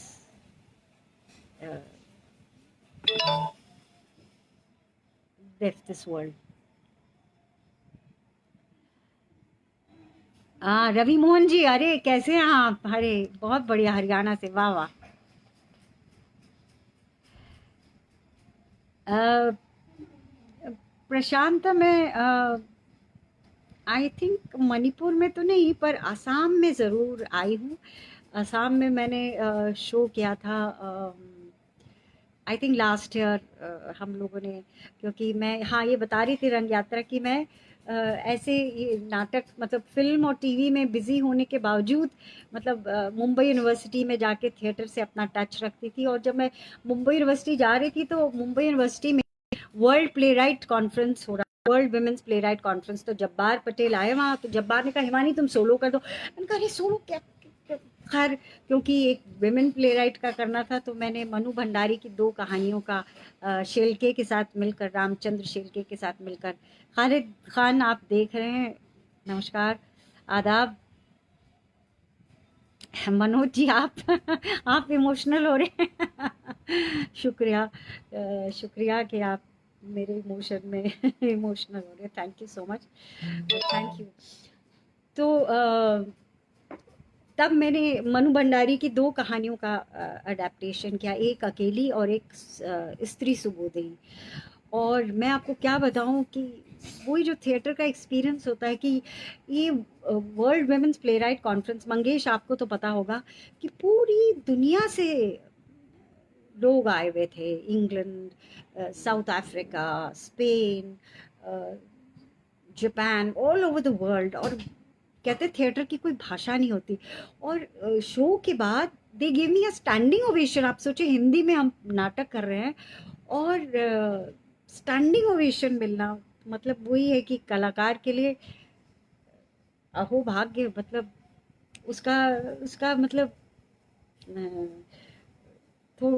world. हाँ, रवि मोहन जी, अरे कैसे हैं आप? अरे बहुत बढ़िया, हरियाणा से, वाह वाह। प्रशांत, मैं आई थिंक मणिपुर में तो नहीं, पर आसाम में ज़रूर आई हूँ। आसाम में मैंने शो किया था, आई थिंक लास्ट ईयर हम लोगों ने, क्योंकि मैं, हाँ, ये बता रही थी रंग यात्रा की, मैं ऐसे ये नाटक, मतलब फिल्म और टीवी में बिजी होने के बावजूद, मतलब मुंबई यूनिवर्सिटी में जाके थिएटर से अपना टच रखती थी। और जब मैं मुंबई यूनिवर्सिटी जा रही थी तो मुंबई यूनिवर्सिटी में वर्ल्ड प्ले राइट कॉन्फ्रेंस हो रहा, world women's play right conference, तो जब्बार पटेल आए वहाँ, तो जब्बार ने कहा हिमानी तुम सोलो कर दो। मैंने कहा अरे सोलो क्या, खैर क्योंकि एक विमेन प्ले राइट का करना था, तो मैंने मनु भंडारी की 2 कहानियों का शेल्के के साथ मिलकर, रामचंद्र शेल्के के साथ मिलकर। खालिद खान आप देख रहे हैं, नमस्कार, आदाब। मनोज जी आप आप इमोशनल हो रहे हैं शुक्रिया, शुक्रिया कि आप मेरे इमोशन में इमोशनल हो रहे हैं, thank you so much, thank you. तो तब मैंने मनु भंडारी की 2 कहानियों का अडेप्टेशन किया, एक अकेली और एक स्त्री सुबोधई। और मैं आपको क्या बताऊं कि वही जो थिएटर का एक्सपीरियंस होता है, कि ये world women's playwright conference, Mangesh आपको तो पता होगा कि पूरी दुनिया से लोग आए हुए थे, England, south Africa, Spain, Japan, all over the world. और कहते थिएटर की कोई भाषा नहीं होती। और शो के बाद they give me a standing ovation. आप सोचिए, हिंदी में हम नाटक कर रहे हैं और स्टैंडिंग ओवेशन मिलना, मतलब वही है कि कलाकार के लिए अहो भाग्य, मतलब उसका उसका मतलब तो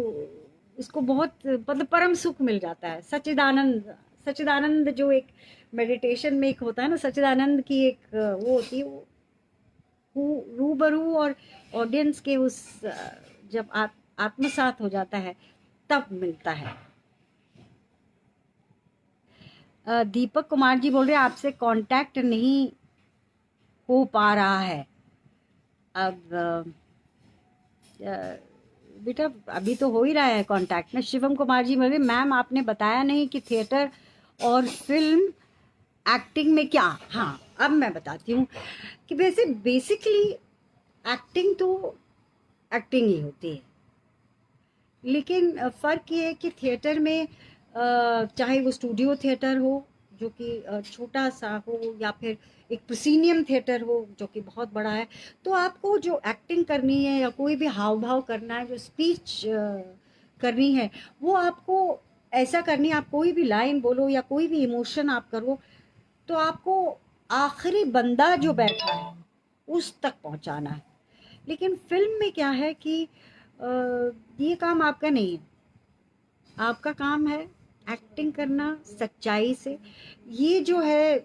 उसको बहुत, मतलब परम सुख मिल जाता है। सच्चिदानंद, सच्चिदानंद जो एक मेडिटेशन में एक होता है ना, सच्चिदानंद की एक वो होती है, वो रूबरू और ऑडियंस के उस जब आत्मसात हो जाता है तब मिलता है। दीपक कुमार जी बोल रहे हैं आपसे कांटेक्ट नहीं हो पा रहा है। अब बेटा अभी तो हो ही रहा है कांटेक्ट में। शिवम कुमार जी बोल रहे मैम आपने बताया नहीं कि थिएटर और फिल्म एक्टिंग में क्या। हाँ, अब मैं बताती हूँ कि वैसे बेसिकली एक्टिंग तो एक्टिंग ही होती है, लेकिन फ़र्क ये है कि थिएटर में चाहे वो स्टूडियो थिएटर हो जो कि छोटा सा हो, या फिर एक प्रोसीनियम थिएटर हो जो कि बहुत बड़ा है, तो आपको जो एक्टिंग करनी है या कोई भी हाव भाव करना है, जो स्पीच करनी है, वो आपको ऐसा करनी है। आप कोई भी लाइन बोलो या कोई भी इमोशन आप करो, तो आपको आखिरी बंदा जो बैठा है उस तक पहुंचाना है। लेकिन फिल्म में क्या है कि ये काम आपका नहीं है, आपका काम है एक्टिंग करना सच्चाई से। ये जो है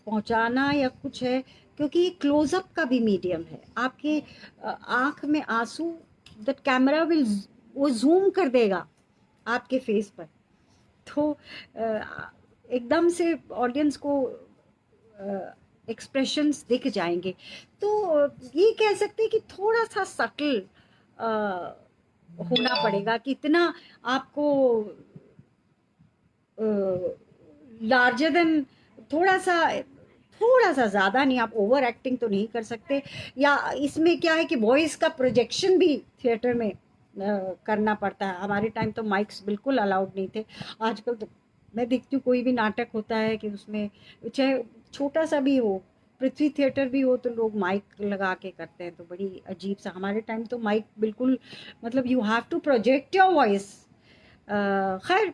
पहुंचाना या कुछ है, क्योंकि ये क्लोजअप का भी मीडियम है। आपके आंख में आंसू, दैट कैमरा विल, वो जूम कर देगा आपके फेस पर, तो एकदम से ऑडियंस को एक्सप्रेशंस दिख जाएंगे। तो ये कह सकते हैं कि थोड़ा सा सटल होना पड़ेगा, कि इतना आपको लार्जर देन, थोड़ा सा, थोड़ा सा ज़्यादा नहीं, आप ओवर एक्टिंग तो नहीं कर सकते। या इसमें क्या है कि वॉइस का प्रोजेक्शन भी थिएटर में करना पड़ता है। हमारे टाइम तो माइक्स बिल्कुल अलाउड नहीं थे। आजकल तो मैं देखती हूँ कोई भी नाटक होता है कि उसमें चाहे छोटा सा भी हो, पृथ्वी थिएटर भी हो, तो लोग माइक लगा के करते हैं, तो बड़ी अजीब सा। हमारे टाइम तो माइक बिल्कुल, मतलब you have to project your voice. खैर,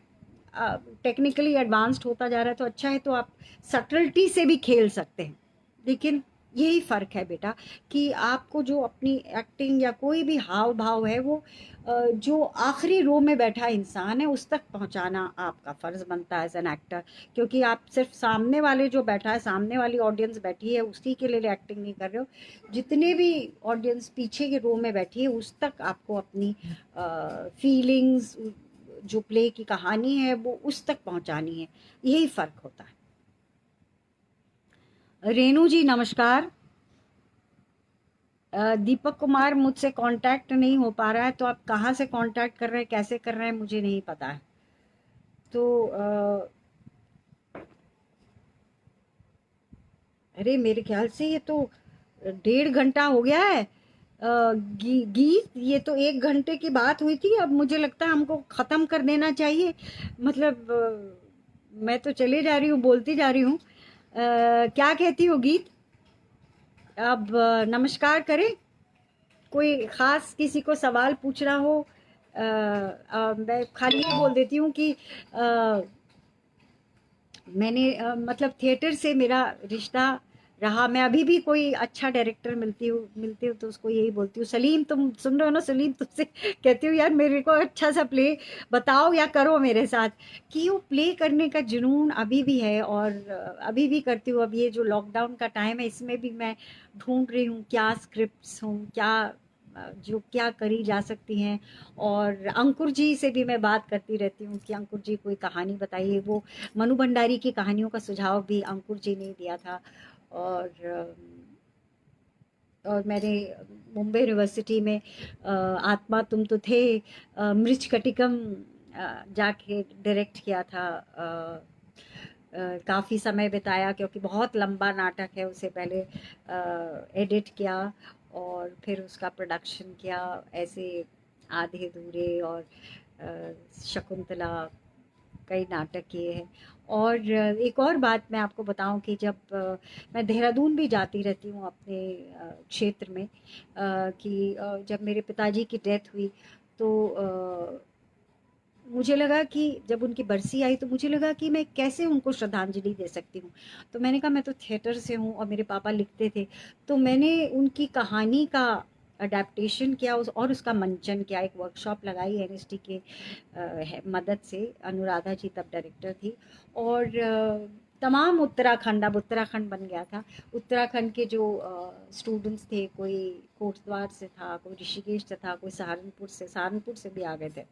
टेक्निकली एडवांस्ड होता जा रहा है तो अच्छा है, तो आप सटलिटी से भी खेल सकते हैं। लेकिन यही फ़र्क है बेटा कि आपको जो अपनी एक्टिंग या कोई भी हाव भाव है वो जो आखिरी रो में बैठा इंसान है उस तक पहुंचाना आपका फ़र्ज़ बनता है एज एन एक्टर। क्योंकि आप सिर्फ सामने वाले जो बैठा है, सामने वाली ऑडियंस बैठी है, उसी के लिए एक्टिंग नहीं कर रहे हो। जितने भी ऑडियंस पीछे के रो में बैठी है उस तक आपको अपनी फीलिंग्स, जो प्ले की कहानी है वो उस तक पहुंचानी है। यही फ़र्क होता है। रेणु जी नमस्कार। दीपक कुमार, मुझसे कांटेक्ट नहीं हो पा रहा है, तो आप कहाँ से कांटेक्ट कर रहे हैं, कैसे कर रहे हैं, मुझे नहीं पता है। तो अरे मेरे ख्याल से ये तो 1.5 घंटा हो गया है। गीत ये तो 1 घंटे की बात हुई थी, अब मुझे लगता है हमको ख़त्म कर देना चाहिए। मतलब मैं तो चले जा रही हूँ, बोलती जा रही हूँ। क्या कहती हो गीत? अब नमस्कार करें। कोई ख़ास किसी को सवाल पूछना हो? मैं खाली ये बोल देती हूँ कि मैंने मतलब थिएटर से मेरा रिश्ता रहा। मैं अभी भी कोई अच्छा डायरेक्टर मिलती हूँ तो उसको यही बोलती हूँ, सलीम तुम सुन रहे हो ना, सलीम तुमसे कहती हूँ यार मेरे को अच्छा सा प्ले बताओ या करो मेरे साथ। कि वो प्ले करने का जुनून अभी भी है और अभी भी करती हूँ। अब ये जो लॉकडाउन का टाइम है इसमें भी मैं ढूंढ रही हूँ क्या स्क्रिप्ट्स हूँ, क्या जो क्या करी जा सकती हैं। और अंकुर जी से भी मैं बात करती रहती हूँ कि अंकुर जी कोई कहानी बताइए। वो मनु भंडारी की कहानियों का सुझाव भी अंकुर जी ने दिया था। और मैंने मुंबई यूनिवर्सिटी में आत्मा तुम तो थे, मृच्छकटिकम जाके डायरेक्ट किया था। काफ़ी समय बिताया क्योंकि बहुत लंबा नाटक है, उसे पहले एडिट किया और फिर उसका प्रोडक्शन किया, ऐसे आधे अधूरे और शकुंतला, कई नाटक किए हैं। और एक और बात मैं आपको बताऊं कि जब मैं देहरादून भी जाती रहती हूँ अपने क्षेत्र में, कि जब मेरे पिताजी की डेथ हुई तो मुझे लगा कि जब उनकी बरसी आई तो मुझे लगा कि मैं कैसे उनको श्रद्धांजलि दे सकती हूँ। तो मैंने कहा मैं तो थिएटर से हूँ और मेरे पापा लिखते थे, तो मैंने उनकी कहानी का अडेप्टेशन किया और उसका मंचन किया। एक वर्कशॉप लगाई एनएसडी के मदद से। अनुराधा जी तब डायरेक्टर थी और तमाम उत्तराखंड, अब उत्तराखंड बन गया था। उत्तराखंड के जो स्टूडेंट्स थे, कोई कोटद्वार से था, कोई ऋषिकेश से था, कोई सहारनपुर से भी आ गए थे,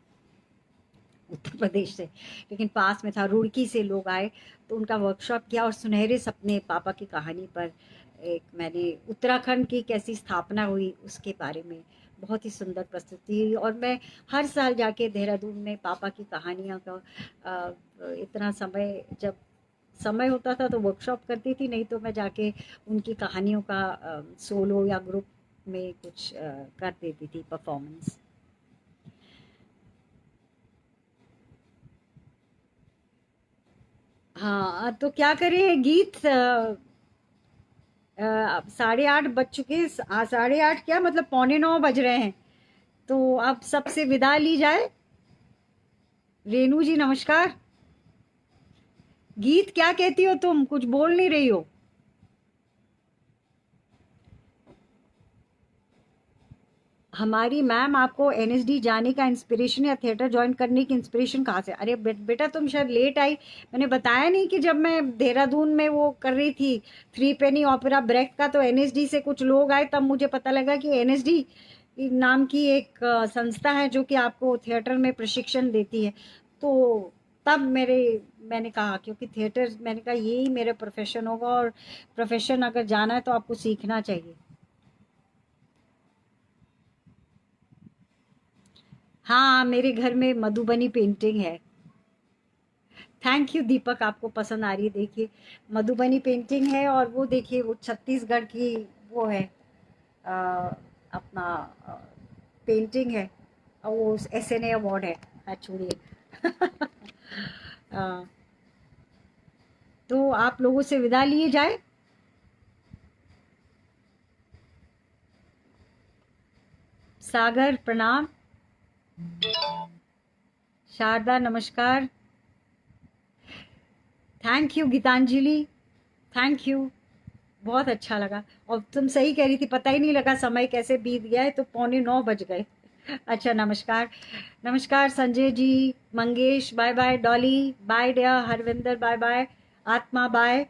उत्तर प्रदेश से, लेकिन पास में था, रुड़की से लोग आए। तो उनका वर्कशॉप किया और सुनहरे सपने पापा की कहानी पर एक मैंने उत्तराखंड की कैसी स्थापना हुई उसके बारे में बहुत ही सुंदर प्रस्तुति हुई। और मैं हर साल जाके देहरादून में पापा की कहानियाँ का इतना समय, जब समय होता था तो वर्कशॉप करती थी, नहीं तो मैं जाके उनकी कहानियों का सोलो या ग्रुप में कुछ कर देती थी परफॉर्मेंस। हाँ तो क्या करें गीत, अब 8:30 बज चुके हैं। 8:30 क्या, मतलब 8:45 बज रहे हैं। तो अब सबसे विदा ली जाए। रेणु जी नमस्कार। गीत क्या कहती हो तुम, कुछ बोल नहीं रही हो? हमारी मैम आपको एनएसडी जाने का इंस्पिरेशन या थिएटर ज्वाइन करने की इंस्पिरेशन कहाँ से? अरे बेटा तुम शायद लेट आई। मैंने बताया नहीं कि जब मैं देहरादून में वो कर रही थी थ्री पेनी ओपेरा ब्रेक का, तो एनएसडी से कुछ लोग आए, तब मुझे पता लगा कि एनएसडी नाम की एक संस्था है जो कि आपको थिएटर में प्रशिक्षण देती है। तो तब मैंने कहा, क्योंकि थिएटर, मैंने कहा यही मेरा प्रोफेशन होगा और प्रोफेशन अगर जाना है तो आपको सीखना चाहिए। हाँ मेरे घर में मधुबनी पेंटिंग है। थैंक यू दीपक, आपको पसंद आ रही है। देखिए मधुबनी पेंटिंग है और वो देखिए वो छत्तीसगढ़ की वो है, अ, अपना पेंटिंग है और वो एसएनए अवार्ड है। छोड़िए। अ, तो आप लोगों से विदा लिए जाए। सागर प्रणाम। शारदा नमस्कार। Thank you Geetanjali, thank you, बहुत अच्छा लगा। और तुम सही कह रही थी, पता ही नहीं लगा समय कैसे बीत गया है, तो 8:45 बज गए। अच्छा, नमस्कार, नमस्कार Sanjay ji, Mangesh bye bye, Dolly bye, dear Harvinder bye bye, Atma bye.